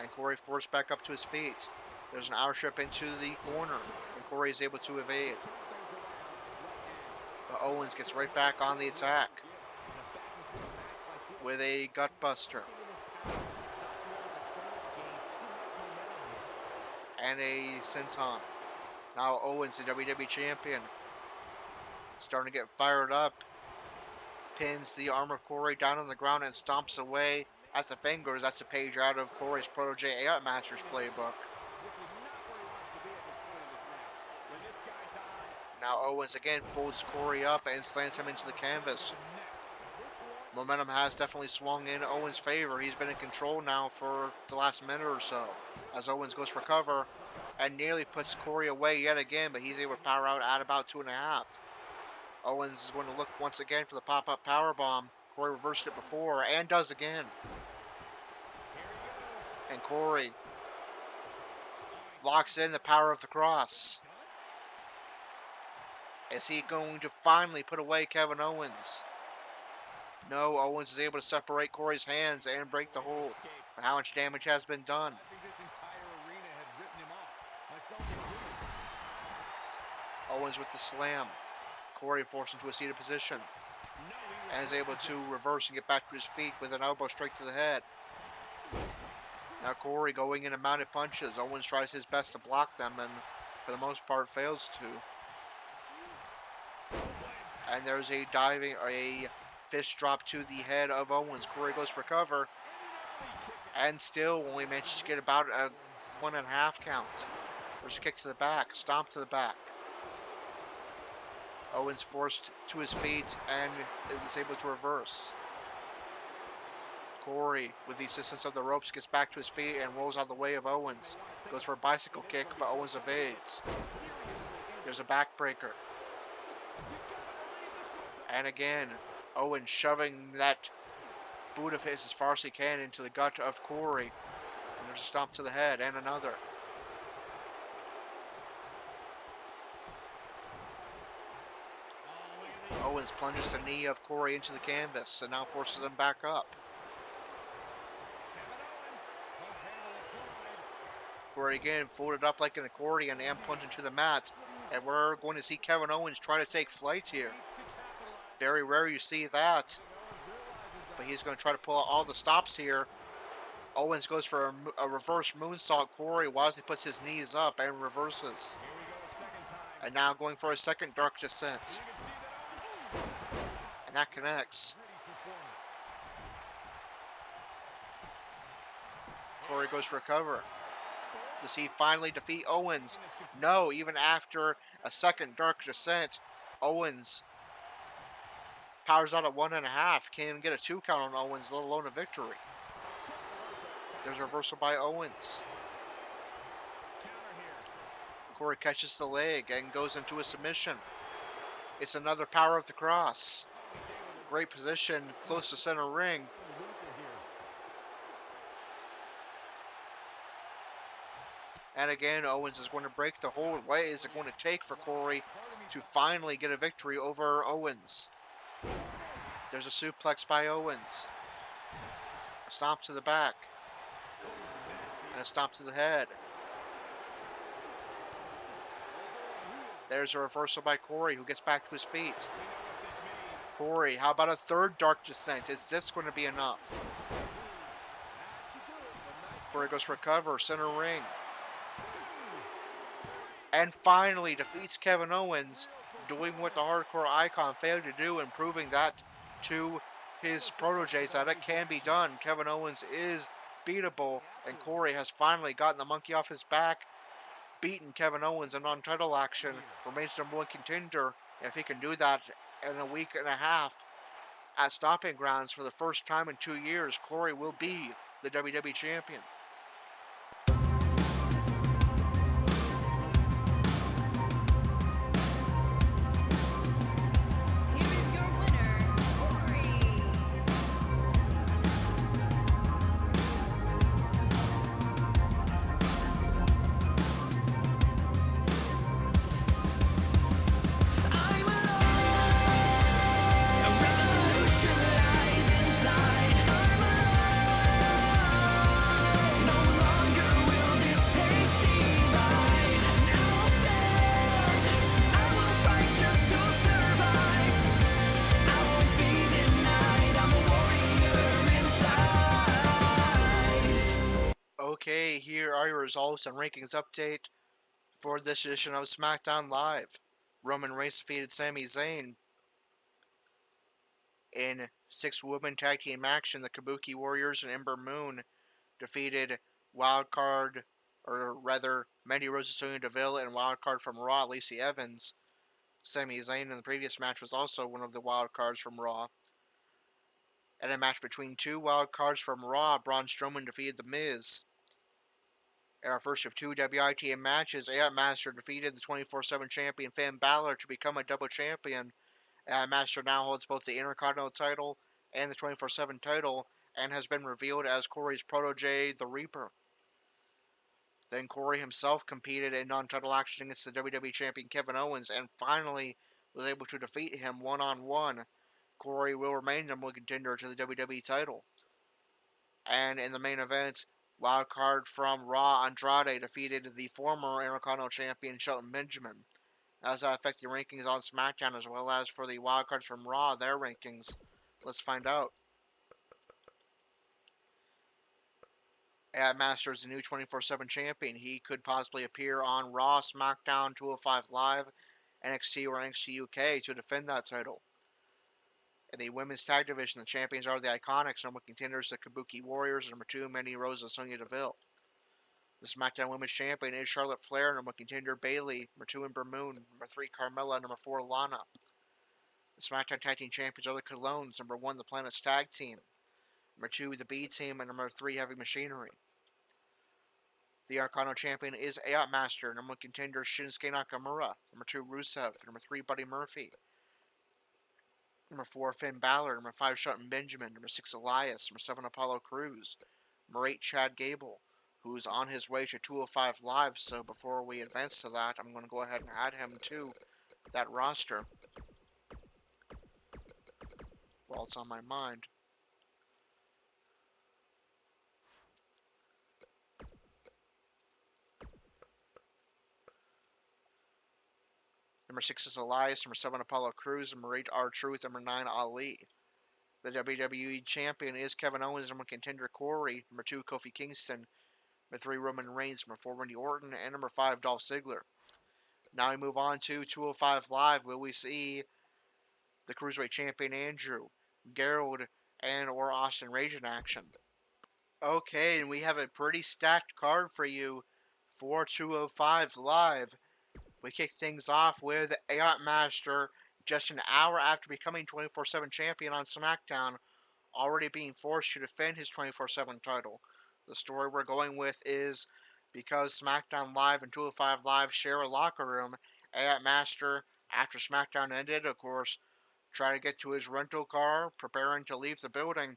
And Corey forced back up to his feet. There's an hour strip into the corner, and Corey is able to evade. But Owens gets right back on the attack with a gutbuster. And a senton. Now Owens, the WWE Champion, starting to get fired up. Pins the arm of Corey down on the ground and stomps away at the fingers. That's a page out of Corey's protege AI Master's playbook. Now Owens again folds Corey up and slams him into the canvas. Momentum has definitely swung in Owens' favor. He's been in control now for the last minute or so, as Owens goes for cover and nearly puts Corey away yet again, but he's able to power out at about 2.5. Owens is going to look once again for the pop-up powerbomb. Corey reversed it before and does again. And Corey locks in the power of the cross. Is he going to finally put away Kevin Owens? No, Owens is able to separate Corey's hands and break the hold. But how much damage has been done? Owens with the slam. Corey forced into a seated position. and is able to reverse and get back to his feet with an elbow straight to the head. Now Corey going into mounted punches. Owens tries his best to block them and for the most part fails to. And there's a fist drop to the head of Owens. Corey goes for cover and still only manages to get about a 1.5 count. There's a kick to the back, stomp to the back. Owens forced to his feet and is able to reverse. Corey, with the assistance of the ropes, gets back to his feet and rolls out of the way of Owens. Goes for a bicycle kick, but Owens evades. There's a backbreaker. And again, Owens shoving that boot of his as far as he can into the gut of Corey. And there's a stomp to the head and another. Owens plunges the knee of Corey into the canvas and now forces him back up. Corey again folded up like an accordion and plunged into the mat. And we're going to see Kevin Owens try to take flight here. Very rare you see that. But he's going to try to pull out all the stops here. Owens goes for a reverse moonsault. Corey wisely puts his knees up and reverses. And now going for a second dark descent. And that connects. Corey goes for a cover. Does he finally defeat Owens? No, even after a second dark descent, Owens powers out at 1.5. Can't even get a 2 count on Owens, let alone a victory. There's a reversal by Owens. Corey catches the leg and goes into a submission. It's another power of the cross. Great position, close to center ring. And again, Owens is going to break the hold. What is it going to take for Corey to finally get a victory over Owens? There's a suplex by Owens. A stomp to the back. And a stomp to the head. There's a reversal by Corey, who gets back to his feet. Corey, how about a third dark descent? Is this going to be enough? Corey goes for a cover, center ring. And finally defeats Kevin Owens, doing what the hardcore icon failed to do and proving that to his proteges that it can be done. Kevin Owens is beatable, and Corey has finally gotten the monkey off his back, beaten Kevin Owens in non-title action, remains number 1 contender. And if he can do that in a week and a half at Stomping Grounds for the first time in 2 years, Corey will be the WWE Champion.
Here is your winner, Corey.
I'm alone. A revolution lies inside. I'm alone. No longer will this hate divide. Now I'll stand. I will fight just to survive. I won't be denied. I'm a warrior inside.
Okay, here are your results and rankings update for this edition of SmackDown Live. Roman Reigns defeated Sami Zayn in 6-woman tag team action. The Kabuki Warriors and Ember Moon defeated Mandy Rose and Sonya Deville and wildcard from Raw, Lacey Evans. Sami Zayn in the previous match was also one of the wildcards from Raw. And a match between 2 wildcards from Raw, Braun Strowman defeated The Miz. In our first of 2 WITM matches, AI Master defeated the 24/7 champion Finn Balor to become a double champion. AI Master now holds both the Intercontinental title and the 24/7 title, and has been revealed as Corey's protege, the Reaper. Then Corey himself competed in non-title action against the WWE champion Kevin Owens, and finally was able to defeat him one-on-one. Corey will remain number 1 contender to the WWE title. And in the main event, wildcard from Raw, Andrade defeated the former Intercontinental champion Shelton Benjamin. How does that affect the rankings on SmackDown as well as for the wildcards from Raw, their rankings? Let's find out. Master is the new 24/7 champion. He could possibly appear on Raw, SmackDown, 205 Live, NXT, or NXT UK to defend that title. In the women's tag division, the champions are the Iconics. Number 1 contenders, the Kabuki Warriors. Number 2, Mandy Rose and Sonya Deville. The SmackDown Women's Champion is Charlotte Flair. Number 1 contender, Bayley. Number 2, Ember Moon. Number 3, Carmella. Number 4, Lana. The SmackDown Tag Team Champions are the Colognes. Number 1, the Planet's Tag Team. Number 2, the B Team. And number 3, Heavy Machinery. The Arcano Champion is Aot Master. Number 1 contender, Shinsuke Nakamura. Number 2, Rusev. Number 3, Buddy Murphy. Number 4, Finn Balor. Number 5, Shelton Benjamin. Number 6, Elias. Number 7, Apollo Crews. Number 8, Chad Gable, who's on his way to 205 Live. So before we advance to that, I'm going to go ahead and add him to that roster while it's on my mind. Number 6 is Elias. Number 7, Apollo Crews. Number 8, R-Truth. Number 9, Ali. The WWE Champion is Kevin Owens. Number 1 contender, Corey. Number 2, Kofi Kingston. Number 3, Roman Reigns. Number 4, Randy Orton. And number 5, Dolph Ziggler. Now we move on to 205 Live. Will we see the Cruiserweight Champion Andrew, Gerald, and or Austin Rage in action? Okay, and we have a pretty stacked card for you for 205 Live. We kick things off with Aot Master just an hour after becoming 24/7 champion on SmackDown, already being forced to defend his 24/7 title. The story we're going with is because SmackDown Live and 205 Live share a locker room, Aot Master, after SmackDown ended, of course, tried to get to his rental car, preparing to leave the building,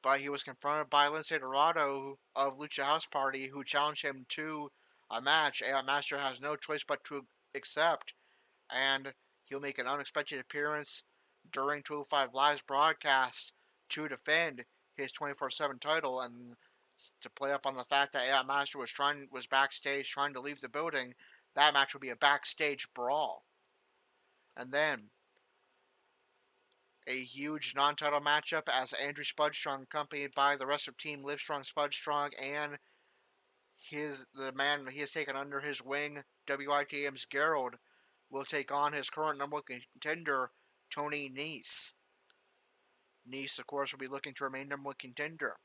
but he was confronted by Lince Dorado of Lucha House Party, who challenged him to a match. Aot Master has no choice but to accept, and he'll make an unexpected appearance during 205 Live's broadcast to defend his 24/7 title. And to play up on the fact that Aot Master was backstage trying to leave the building, that match will be a backstage brawl. And then a huge non-title matchup as Andrew Spudstrong, accompanied by the rest of Team Livestrong Spudstrong and the man he has taken under his wing, WITM's Gerald, will take on his current number 1 contender, Tony Nese. Nese, of course, will be looking to remain number 1 contender.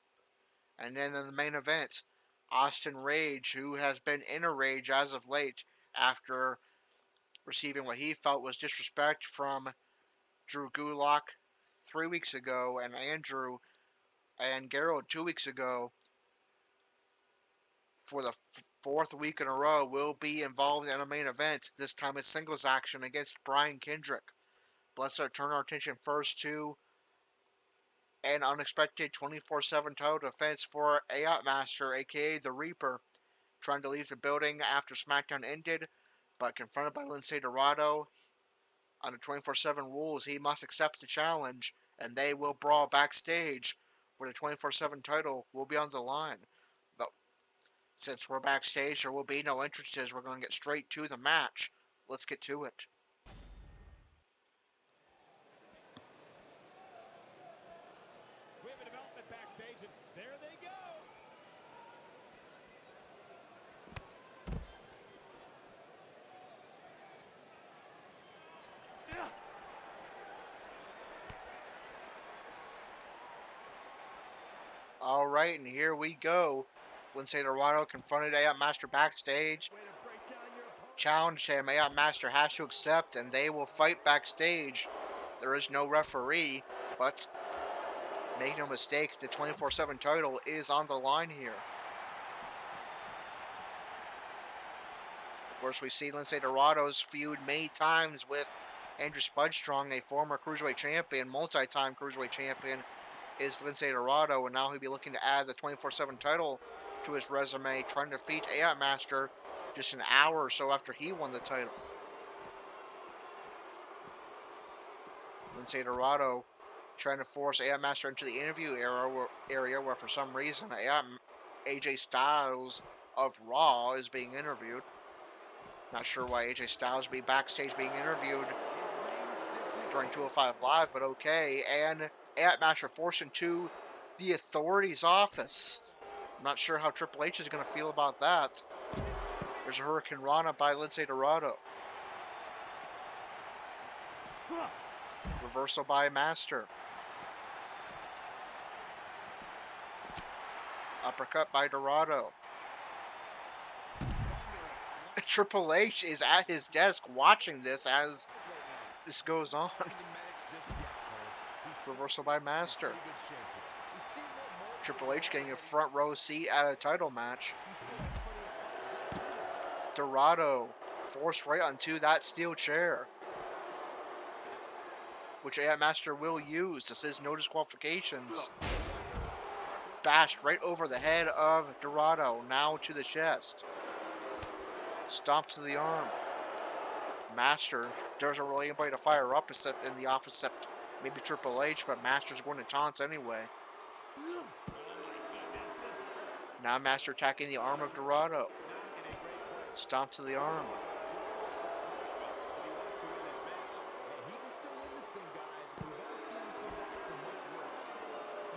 And then in the main event, Austin Rage, who has been in a rage as of late after receiving what he felt was disrespect from Drew Gulak 3 weeks ago and Andrew and Gerald 2 weeks ago, for the 4th week in a row, will be involved in a main event. This time it's singles action against Brian Kendrick. But let's turn our attention first to an unexpected 24/7 title defense for Aot Master, aka The Reaper, trying to leave the building after SmackDown ended, but confronted by Lince Dorado. Under 24/7 rules, he must accept the challenge, and they will brawl backstage, where the 24/7 title will be on the line. Though, since we're backstage, there will be no entrances. We're going to get straight to the match. Let's get to it.
We have a development backstage, and there they go.
Alright, and here we go. Lince Dorado confronted Aot Master backstage,
Way to break down your opponent.
challenged him. Aot Master has to accept, and they will fight backstage. There is no referee, but make no mistake, the 24/7 title is on the line here. Of course, we've seen Lince Dorado's feud many times with Andrew Spudstrong, a former Cruiserweight champion, multi-time Cruiserweight champion, is Lince Dorado, and now he'll be looking to add the 24/7 title to his resume, trying to defeat Aot Master just an hour or so after he won the title. Lince Dorado trying to force Aot Master into the interview area where for some reason AJ Styles of Raw is being interviewed. Not sure why AJ Styles be backstage being interviewed during 205 Live, but okay. And Ant Master forced into the authorities' office. I'm not sure how Triple H is going to feel about that. There's a Hurricane Rana by Lindsay Dorado. Reversal by Master. Uppercut by Dorado. Triple H is at his desk watching this as this goes on. Reversal by Master. Triple H getting a front row seat at a title match. Dorado forced right onto that steel chair, which Ant Master will use. This is no disqualifications. Bashed right over the head of Dorado, now to the chest. Stomp to the arm. Master doesn't really anybody to fire up except in the office, except maybe Triple H, but Master's going to taunts anyway. Now Master attacking the arm of Dorado. Stomp to the arm.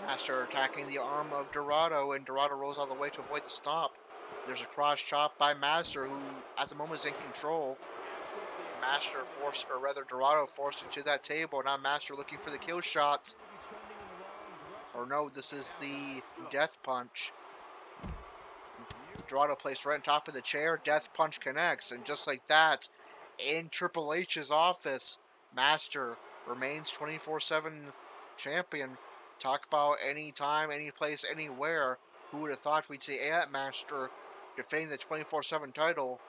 Master attacking the arm of Dorado, and Dorado rolls all the way to avoid the stomp. There's a cross chop by Master, who at the moment is in control. Master forced, or rather Dorado forced into that table. Now Master looking for the kill shot. Or no, this is the death punch. Dorado placed right on top of the chair. Death punch connects, and just like that, in Triple H's office, Master remains 24/7 champion. Talk about any time, any place, anywhere. Who would have thought we'd see Ant Master defending the 24/7 title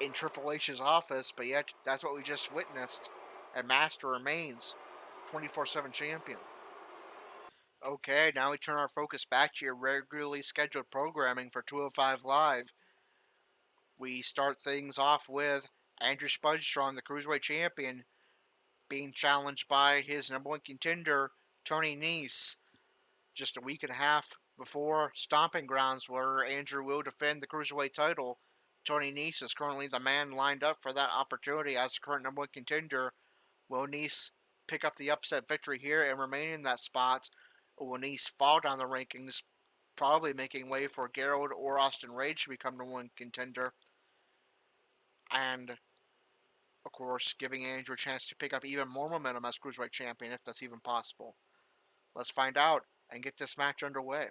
in Triple H's office, but yet that's what we just witnessed. And Master remains 24/7 champion. Okay, now we turn our focus back to your regularly scheduled programming for 205 Live. We start things off with Andrew Spudstrong, the Cruiserweight champion, being challenged by his number one contender, Tony Nese, just a week and a half before Stomping Grounds, where Andrew will defend the Cruiserweight title. Tony Nese is currently the man lined up for that opportunity as the current number one contender. Will Nese pick up the upset victory here and remain in that spot? Or will Nese fall down the rankings, probably making way for Gerald or Austin Rage to become number one contender? And, of course, giving Andrew a chance to pick up even more momentum as Cruiserweight champion, if that's even possible. Let's find out and get this match underway.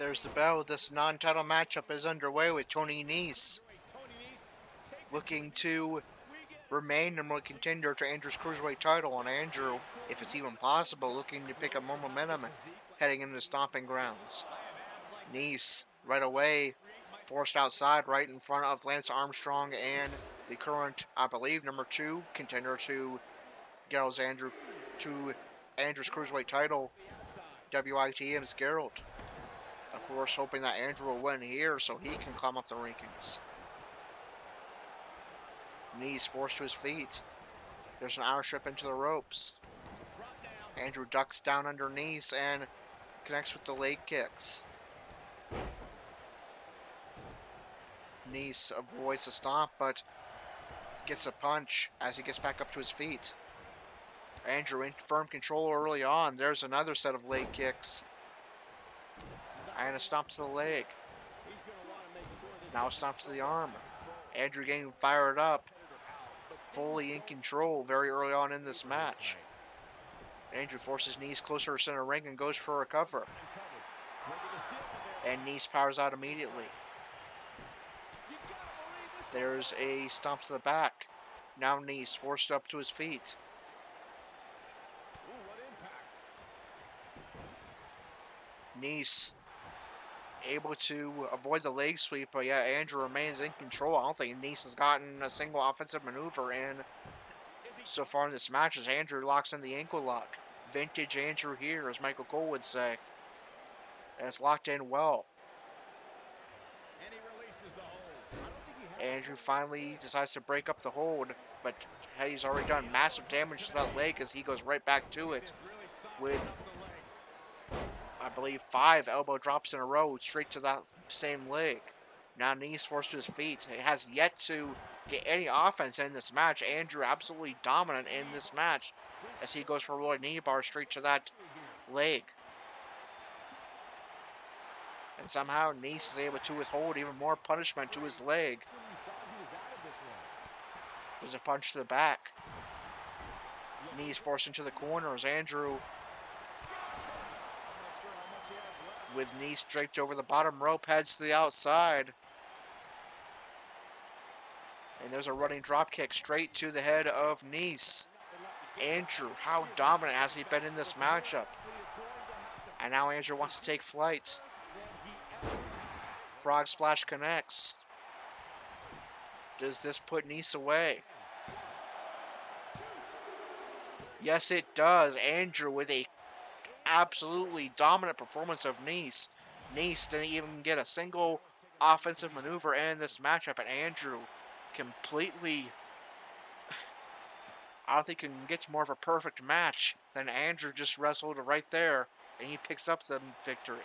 There's the bell. This non-title matchup is underway with Tony Nese looking to remain number one contender to Andrew's Cruiserweight title, and Andrew, if it's even possible, looking to pick up more momentum heading into Stomping Grounds. Nese, right away, forced outside right in front of Lance Armstrong and the current, I believe, number 2 contender to Gerald's Andrew's Cruiserweight title, WITM's Gerald. Of course, hoping that Andrew will win here so he can climb up the rankings. Nese forced to his feet. There's an Irish whip into the ropes. Andrew ducks down underneath and connects with the leg kicks. Nese avoids the stomp, but gets a punch as he gets back up to his feet. Andrew in firm control early on. There's another set of leg kicks. And a stomp to the leg. Now a stomp to the arm. Andrew getting fired up. Fully in control very early on in this match. Andrew forces Nese closer to center ring and goes for a cover. And Nese powers out immediately. There's a stomp to the back. Now Nese forced up to his feet. Nese able to avoid the leg sweep, but yeah, Andrew remains in control. I don't think Nese has gotten a single offensive maneuver in so far in this match as Andrew locks in the ankle lock. Vintage Andrew here, as Michael Cole would say. And it's locked in well. Andrew finally decides to break up the hold, but he's already done massive damage to that leg as he goes right back to it with, I believe, 5 elbow drops in a row straight to that same leg. Now Nese forced to his feet. He has yet to get any offense in this match. Andrew absolutely dominant in this match as he goes for a rolling knee bar straight to that leg. And somehow Nese is able to withhold even more punishment to his leg. There's a punch to the back. Nese forced into the corner as Andrew, with Nese draped over the bottom rope, heads to the outside. And there's a running drop kick straight to the head of Nese. Andrew, how dominant has he been in this matchup? And now Andrew wants to take flight. Frog splash connects. Does this put Nese away? Yes, it does. Andrew with a absolutely dominant performance of Nese. Nese didn't even get a single offensive maneuver in this matchup, and Andrew completely, I don't think he can get to more of a perfect match than Andrew just wrestled right there, and he picks up the victory.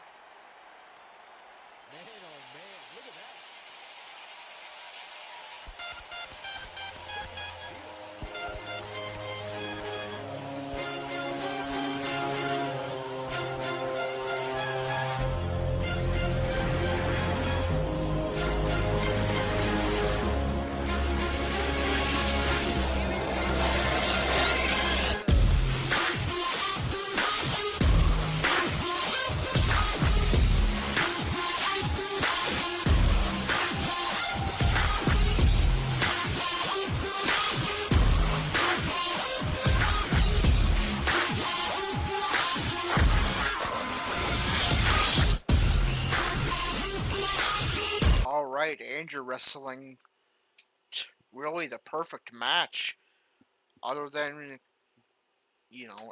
Man, oh man, look at that.
Alright, Andrew wrestling really the perfect match. Other than,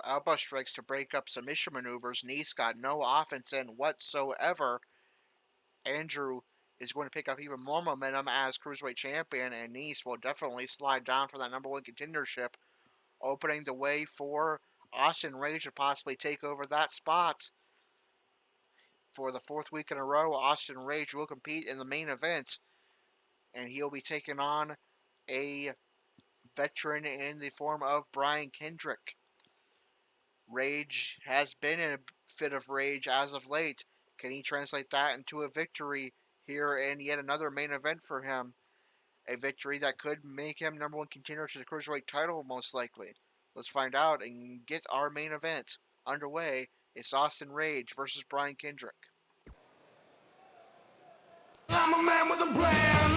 elbow strikes to break up submission maneuvers, Nese got no offense in whatsoever. Andrew is going to pick up even more momentum as Cruiserweight Champion, and Nese will definitely slide down for that number 1 contendership, opening the way for Austin Rage to possibly take over that spot. For the 4th week in a row, Austin Rage will compete in the main event, and he'll be taking on a veteran in the form of Brian Kendrick. Rage has been in a fit of rage as of late. Can he translate that into a victory here in yet another main event for him? A victory that could make him number 1 contender to the Cruiserweight title, most likely. Let's find out and get our main event underway. It's Austin Rage versus Brian Kendrick.
I'm a man with a plan.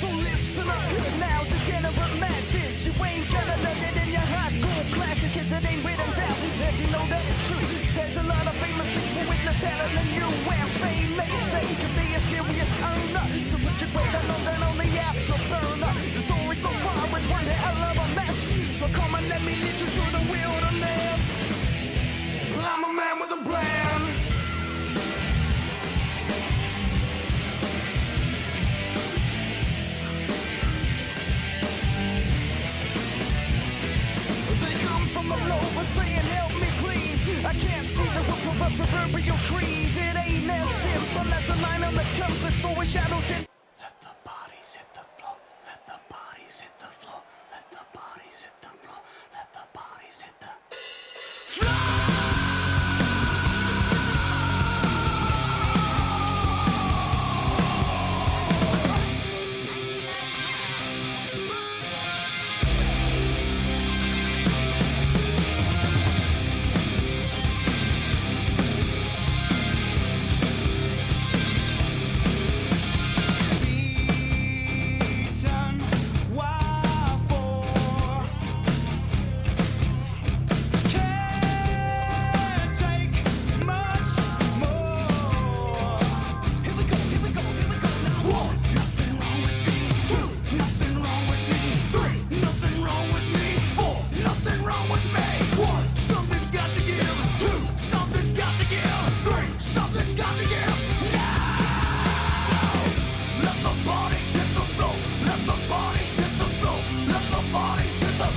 So listen up good now, degenerate masses. You ain't gonna learn it in your high school classes, 'cause it ain't written down. And you know that it's true. There's a lot of famous people witness telling than you, where fame they say can be a serious earner. So put your weight on the afterburner. The story so far is one hell of a mess. So come and let me lead you through the wilderness. I'm a man with a plan. They come from all over saying help me please. I can't see the proverbial trees. It ain't as simple as a line on the compass or a shadow to let the bodies hit the floor. Let the bodies hit the floor. Let the bodies hit the floor. Let the bodies hit the beaten. Why for? Can't take much more. Here we go now. 1, nothing wrong with me. 2, nothing wrong with me. 3, nothing wrong with me. 4, nothing wrong with me. 1, something's got to give. 2, something's got to give. 3, something's got to give. Now, let the bodies hit the floor. Let the bodies hit the floor. Let the bodies hit the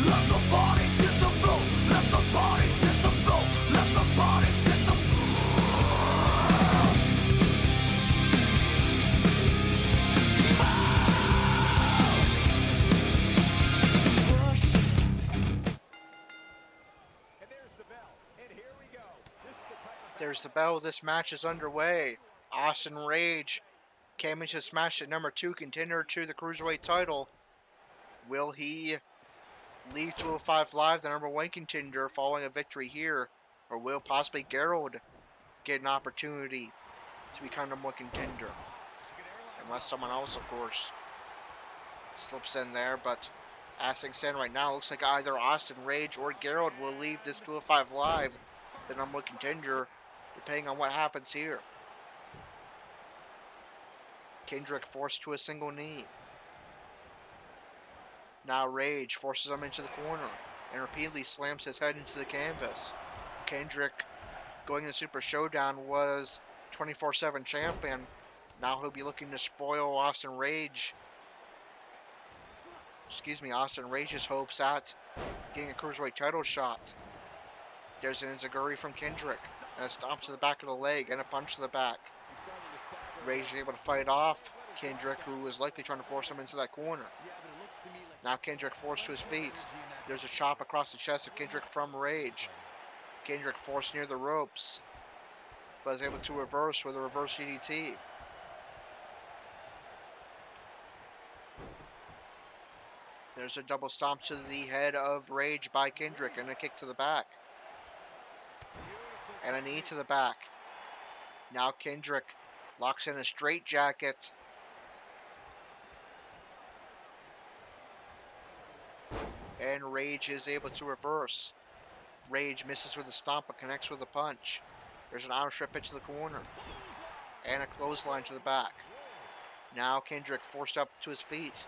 let the bodies hit the floor. Let the bodies hit the floor. Let the bodies hit the
There's the bell. This match is underway. Austin Rage came into this match at number 2 contender to the Cruiserweight title. Will he leave 205 Live, the number 1 contender, following a victory here? Or will possibly Gerald get an opportunity to become number 1 contender? Unless someone else, of course, slips in there. But as things stand right now, it looks like either Austin Rage or Gerald will leave this 205 Live, the number 1 contender, depending on what happens here. Kendrick forced to a single knee. Now Rage forces him into the corner and repeatedly slams his head into the canvas. Kendrick, going to Super Showdown, was 24/7 champion. Now he'll be looking to spoil Austin Rage's hopes at getting a Cruiserweight title shot. There's an enziguri from Kendrick, and a stomp to the back of the leg, and a punch to the back. Rage is able to fight off Kendrick, who is likely trying to force him into that corner. Now Kendrick forced to his feet. There's a chop across the chest of Kendrick from Rage. Kendrick forced near the ropes, but is able to reverse with a reverse DDT. There's a double stomp to the head of Rage by Kendrick, and a kick to the back. And a knee to the back. Now Kendrick locks in a straight jacket. And Rage is able to reverse. Rage misses with a stomp but connects with a punch. There's an arm strip into the corner. And a clothesline to the back. Now Kendrick forced up to his feet.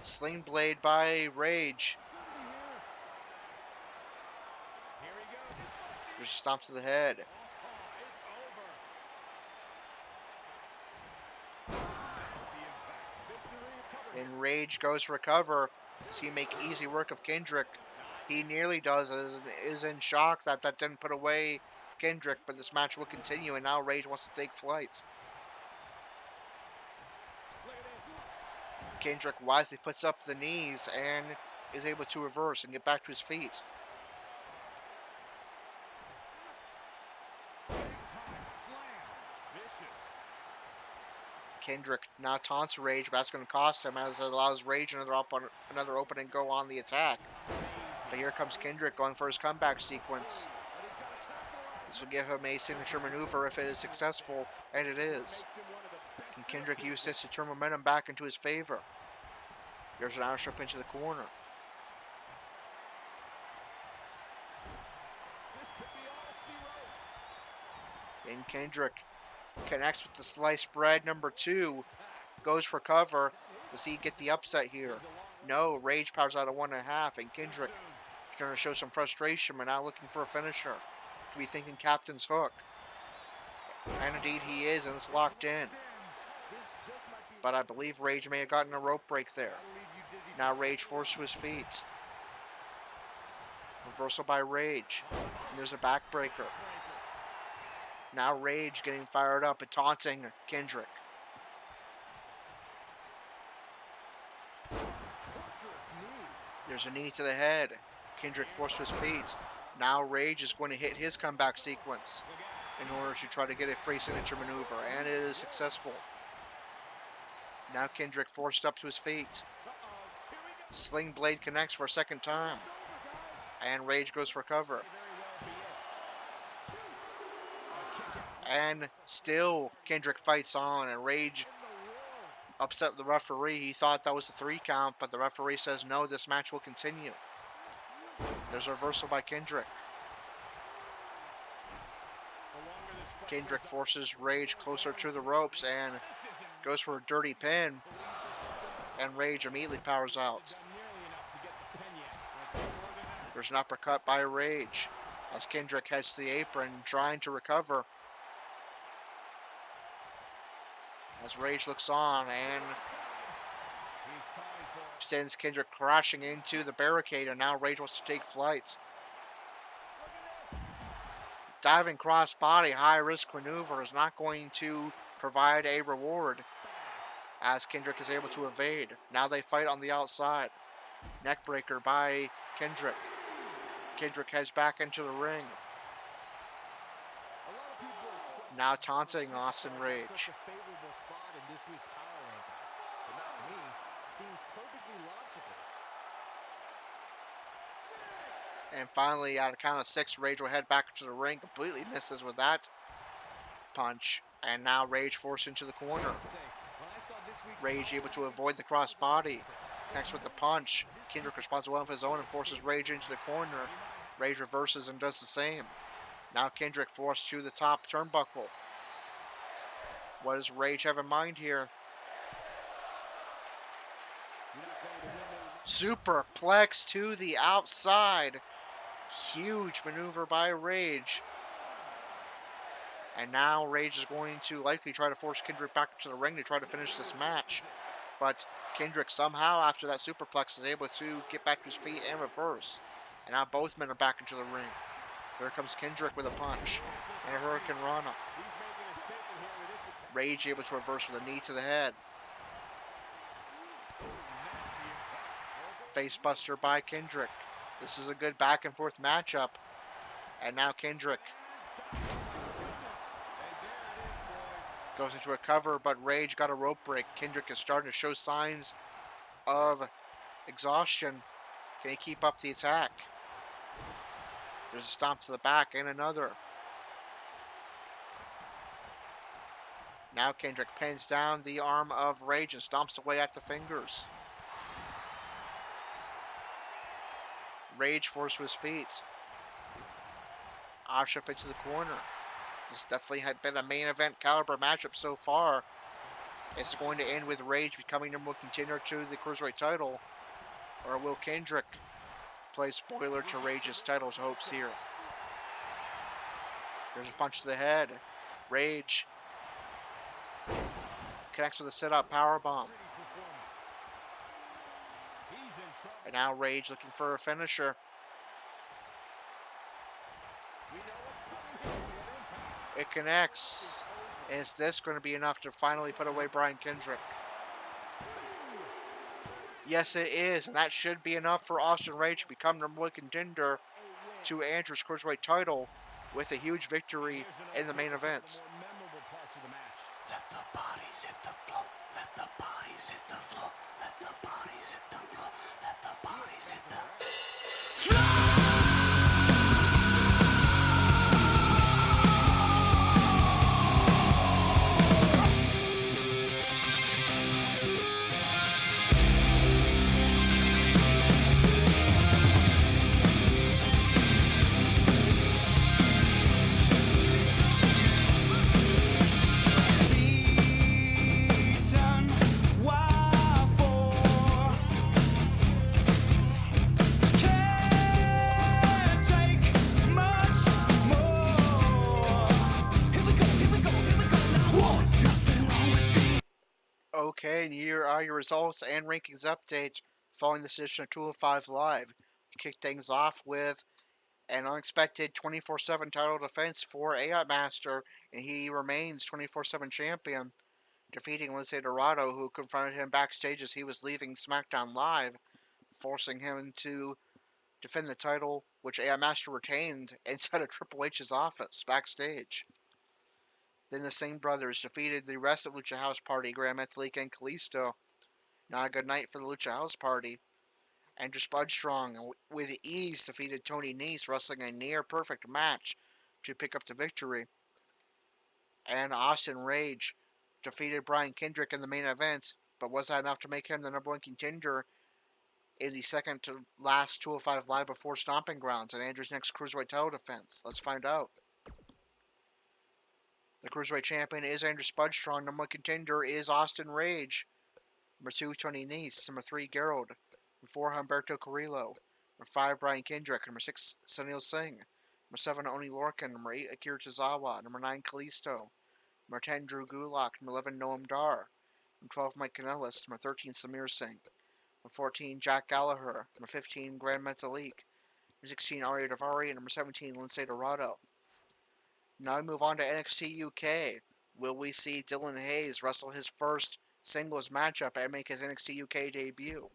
Sling blade by Rage. There's a stomp to the head. And Rage goes for cover. Does he make easy work of Kendrick? He nearly does, is in shock that didn't put away Kendrick, but this match will continue, and now Rage wants to take flight. Kendrick wisely puts up the knees and is able to reverse and get back to his feet. Kendrick now taunts Rage, but that's going to cost him as it allows Rage another opening go on the attack. But here comes Kendrick going for his comeback sequence. This will give him a signature maneuver if it is successful, and it is. Can Kendrick use this to turn momentum back into his favor? There's an Irish up into the corner. And Kendrick connects with the sliced bread. Number 2 goes for cover. Does he get the upset here? No. Rage powers out of 1.5, and Kendrick is going to show some frustration, but now looking for a finisher. Could be thinking Captain's Hook. And indeed he is, and it's locked in. But I believe Rage may have gotten a rope break there. Now Rage forced to his feet. Reversal by Rage. And there's a backbreaker. Now Rage getting fired up and taunting Kendrick. There's a knee to the head. Kendrick forced to his feet. Now Rage is going to hit his comeback sequence in order to try to get a free signature maneuver, and it is successful. Now Kendrick forced up to his feet. Sling Blade connects for a second time. And Rage goes for cover. And still Kendrick fights on, and Rage upset the referee. He thought that was a 3 count, but the referee says no, this match will continue. There's a reversal by Kendrick. Kendrick forces Rage closer to the ropes and goes for a dirty pin. And Rage immediately powers out. There's an uppercut by Rage as Kendrick heads to the apron trying to recover. As Rage looks on and sends Kendrick crashing into the barricade, and now Rage wants to take flight. Diving crossbody, high risk maneuver is not going to provide a reward as Kendrick is able to evade. Now they fight on the outside. Neckbreaker by Kendrick. Kendrick heads back into the ring. Now taunting Austin Rage. And finally, at a count of 6, Rage will head back to the ring. Completely misses with that punch. And now Rage forced into the corner. Rage able to avoid the crossbody. Connects with the punch. Kendrick responds well of his own and forces Rage into the corner. Rage reverses and does the same. Now Kendrick forced to the top turnbuckle. What does Rage have in mind here? Superplex to the outside. Huge maneuver by Rage. And now Rage is going to likely try to force Kendrick back into the ring to try to finish this match. But Kendrick somehow, after that superplex, is able to get back to his feet and reverse. And now both men are back into the ring. Here comes Kendrick with a punch and a Hurricane Rana. Rage able to reverse with a knee to the head. Facebuster by Kendrick. This is a good back and forth matchup. And now Kendrick goes into a cover, but Rage got a rope break. Kendrick is starting to show signs of exhaustion. Can he keep up the attack? There's a stomp to the back and another. Now Kendrick pins down the arm of Rage and stomps away at the fingers. Rage forced to his feet. Roush up into the corner. This definitely had been a main event caliber matchup so far. It's going to end with Rage becoming number 1 contender to the Cruiserweight title. Or will Kendrick play spoiler to Rage's title hopes here? There's a punch to the head. Rage connects with a sit-up powerbomb. And now Rage looking for a finisher. It connects. Is this going to be enough to finally put away Brian Kendrick? Yes, it is, and that should be enough for Austin Rage to become number 1 contender to Andrew's Cruiserweight title with a huge victory in the main event.
Let the bodies hit the floor. Let the bodies hit the floor. Let the bodies hit the floor. Let the bodies hit the floor.
Okay, and here are your results and rankings updates following this edition of 205 Live. We kick things off with an unexpected 24/7 title defense for AI Master, and he remains 24/7 champion, defeating Lince Dorado, who confronted him backstage as he was leaving SmackDown Live, forcing him to defend the title, which AI Master retained inside of Triple H's office backstage. Then the Singh brothers defeated the rest of Lucha House Party, Grand Metalik and Kalisto. Not a good night for the Lucha House Party. Andrew Spudstrong, with ease, defeated Tony Nese, wrestling a near-perfect match to pick up the victory. And Austin Rage defeated Brian Kendrick in the main event, but was that enough to make him the number one contender in the second to last 205 Live before Stomping Grounds and Andrew's next Cruiserweight title defense? Let's find out. The Cruiserweight champion is Andrew Spudstrong. Number one contender is Austin Rage. Number 2, Tony Nese. Number 3, Gerald. Number 4, Humberto Carrillo. Number 5, Brian Kendrick. Number 6, Sunil Singh. Number 7, Oni Lorcan. Number 8, Akira Tozawa. Number 9, Kalisto. Number 10, Drew Gulak. Number 11, Noam Dar. Number 12, Mike Kanellis. Number 13, Samir Singh. Number 14, Jack Gallagher. Number 15, Grand Metalik. Number 16, Arya Davari. And number 17, Lince Dorado. Now we move on to NXT UK. Will we see Dylan Hayes wrestle his first singles matchup and make his NXT UK debut?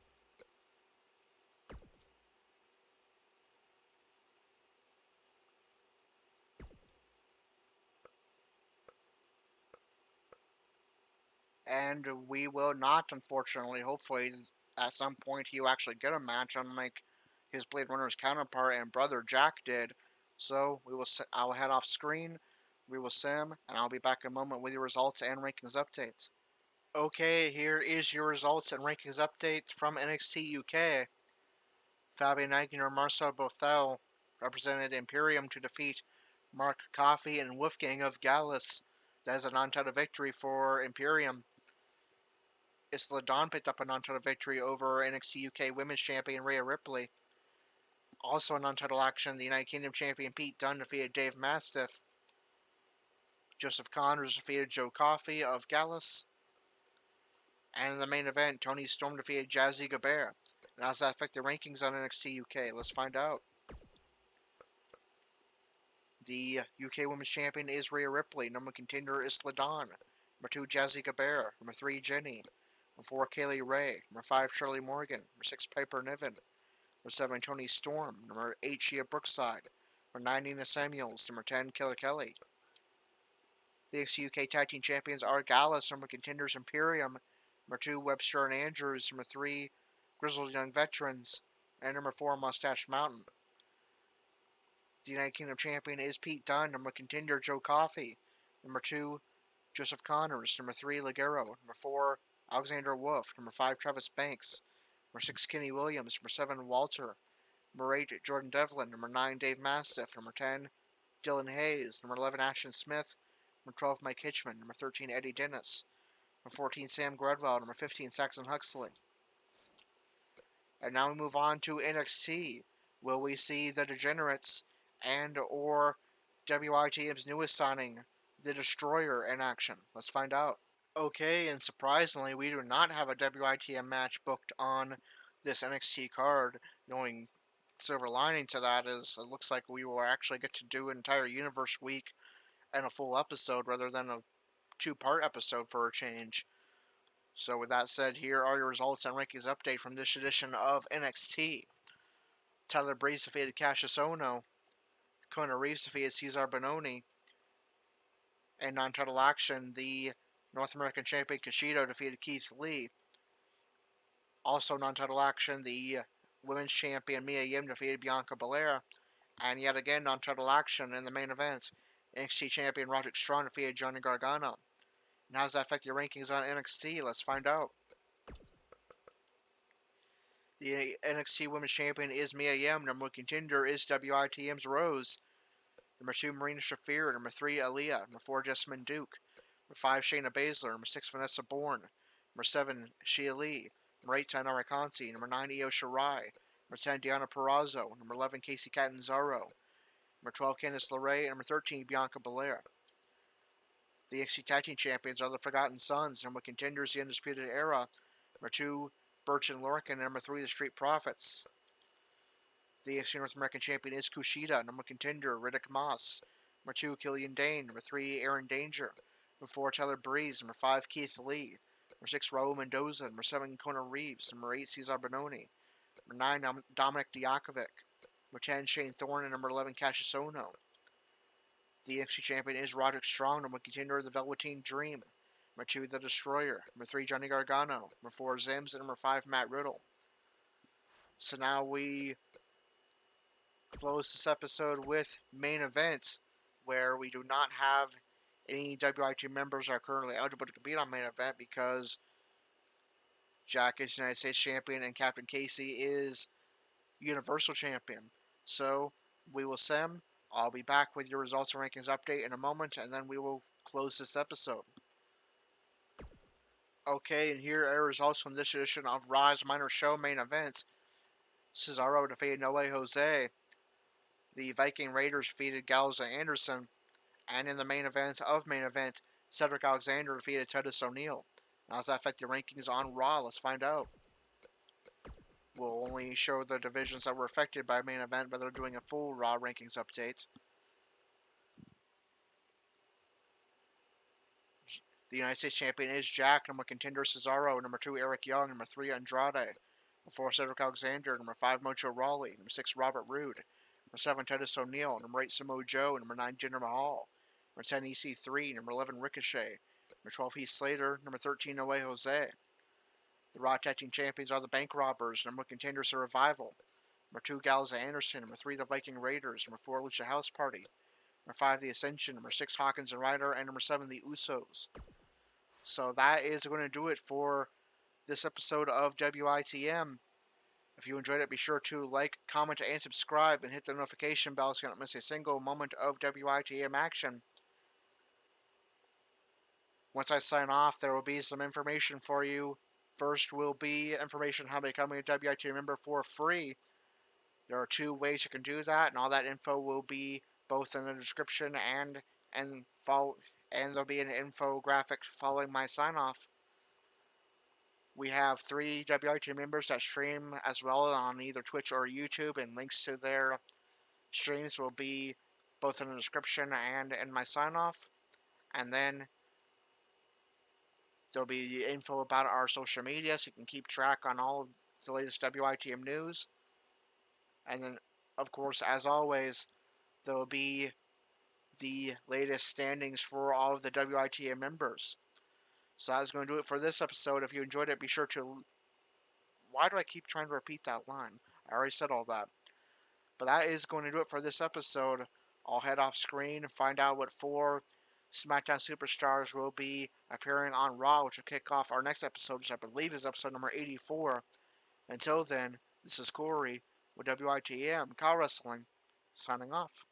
And we will not, unfortunately. Hopefully, at some point, he will actually get a match, unlike his Blade Runner's counterpart and brother Jack did. So I'll head off screen. We will sim, and I'll be back in a moment with your results and rankings updates. Okay, here is your results and rankings updates from NXT UK. Fabian Aichner and Marcel Bothell represented Imperium to defeat Mark Coffey and Wolfgang of Gallus. That is a non-title victory for Imperium. Isla Dawn picked up a non-title victory over NXT UK Women's Champion Rhea Ripley. Also a non-title action, the United Kingdom Champion Pete Dunne defeated Dave Mastiff. Joseph Connors defeated Joe Coffey of Gallus. And in the main event, Tony Storm defeated Jazzy Gabert. And how does that affect the rankings on NXT UK? Let's find out. The UK Women's Champion is Rhea Ripley. Number one contender is Dawn. Number 2, Jazzy Gabert. Number 3, Jenny. Number 4, Kaylee Ray. Number 5, Shirley Morgan. Number 6, Piper Niven. Number 7, Tony Storm. Number 8, Shia Brookside. Number 9, Nina Samuels. Number 10, Killer Kelly. The NXT UK Tag Team Champions are Gallus. Number contenders Imperium. Number 2, Webster and Andrews. Number 3, Grizzled Young Veterans. And number 4, Mustache Mountain. The United Kingdom Champion is Pete Dunne. Number contender Joe Coffey. Number 2, Joseph Connors. Number 3, Ligero. Number 4, Alexander Wolf. Number 5, Travis Banks. Number 6, Kenny Williams. Number 7, Walter. Number 8, Jordan Devlin. Number 9, Dave Mastiff. Number 10, Dylan Hayes. Number 11, Ashton Smith. Number 12, Mike Hitchman. Number 13, Eddie Dennis. Number 14, Sam Gredwell. Number 15, Saxon Huxley. And now we move on to NXT. Will we see the Degenerates and or WITM's newest signing, the Destroyer, in action? Let's find out. Okay, and surprisingly, we do not have a WITM match booked on this NXT card. Knowing silver lining to that is it looks like we will actually get to do an entire Universe week and a full episode rather than a two-part episode for a change. So with that said, here are your results and rankings update from this edition of NXT. Tyler Breeze defeated Cassius Ohno. Kona Reeves defeated Cesar Bononi. In non-title action, the North American Champion Kushida defeated Keith Lee. Also non-title action, the Women's Champion Mia Yim defeated Bianca Belair. And yet again, non-title action in the main event, NXT Champion Roderick Strong defeated Johnny Gargano. And how does that affect your rankings on NXT? Let's find out. The NXT Women's Champion is Mia Yim. Number 1 contender is WITM's Rose. Number 2, Marina Shafir. Number 3, Aaliyah. Number 4, Jessamine Duke. Number 5, Shayna Baszler. Number 6, Vanessa Bourne. Number 7, Shia Lee. Number 8, Tainara Conti. Number 9, Io Shirai. Number 10, Deonna Purrazzo. Number 11, Casey Catanzaro. Number 12, Candice LeRae. And number 13, Bianca Belair. The NXT Tag Team Champions are the Forgotten Sons. Number contenders, the Undisputed Era. Number 2, Birch and Lorcan. And number 3, the Street Profits. The NXT North American Champion is Kushida. Number contender, Riddick Moss. Number 2, Killian Dane. Number 3, Aaron Danger. Number 4, Tyler Breeze. Number 5, Keith Lee. Number 6, Raul Mendoza. Number 7, Conor Reeves. Number 8, Cesar Bononi. Number 9, Dominic Dijakovic. Number 10, Shane Thorne. And number 11, Cassius Ohno. The NXT Champion is Roderick Strong. Number contender of the Velveteen Dream. Number 2, The Destroyer. Number 3, Johnny Gargano. Number 4, Zims. And number 5, Matt Riddle. So now we close this episode with main event, where we do not have any WIT members that are currently eligible to compete on main event because Jack is United States Champion and Captain Casey is Universal Champion. So we will sim. I'll be back with your results and rankings update in a moment, and then we will close this episode. Okay, and here are results from this edition of Raw's Minor Show main event. Cesaro defeated No Way Jose. The Viking Raiders defeated Gallows and Anderson. And in the main event of main event, Cedric Alexander defeated Titus O'Neil. Now, does that affect the rankings on Raw? Let's find out. We'll only show the divisions that were affected by main event, but they're doing a full Raw rankings update. The United States Champion is Jack. Number contender Cesaro. Number 2, Eric Young. Number 3, Andrade. Number 4, Cedric Alexander. Number 5, Mojo Rawley. Number 6, Robert Roode. Number 7, Titus O'Neil. Number 8, Samoa Joe. Number 9, Jinder Mahal. Number 10, EC3. Number 11, Ricochet. Number 12, Heath Slater. Number 13, No Way Jose. The Raw Tag Team Champions are the Bank Robbers. Number contenders, the Revival. Number 2, Gallows and Anderson. Number 3, the Viking Raiders. Number 4, Lucha House Party. Number 5, the Ascension. Number 6, Hawkins and Ryder. And number 7, the Usos. So that is going to do it for this episode of WITM. If you enjoyed it, be sure to like, comment, and subscribe, and hit the notification bell so you don't miss a single moment of WITM action. Once I sign off, there will be some information for you. First will be information on how becoming a WITM member for free. There are 2 ways you can do that, and all that info will be both in the description and there'll be an infographic following my sign off. We have 3 WIT members that stream as well on either Twitch or YouTube, and links to their streams will be both in the description and in my sign off. And then there'll be info about our social media so you can keep track on all of the latest WITM news. And then, of course, as always, there will be the latest standings for all of the WITM members. So that's going to do it for this episode. If you enjoyed it, be sure to... Why do I keep trying to repeat that line? I already said all that. But that is going to do it for this episode. I'll head off screen and find out what 4 SmackDown Superstars will be appearing on Raw, which will kick off our next episode, which I believe is episode number 84. Until then, this is Corey with WITM Kyle Wrestling, signing off.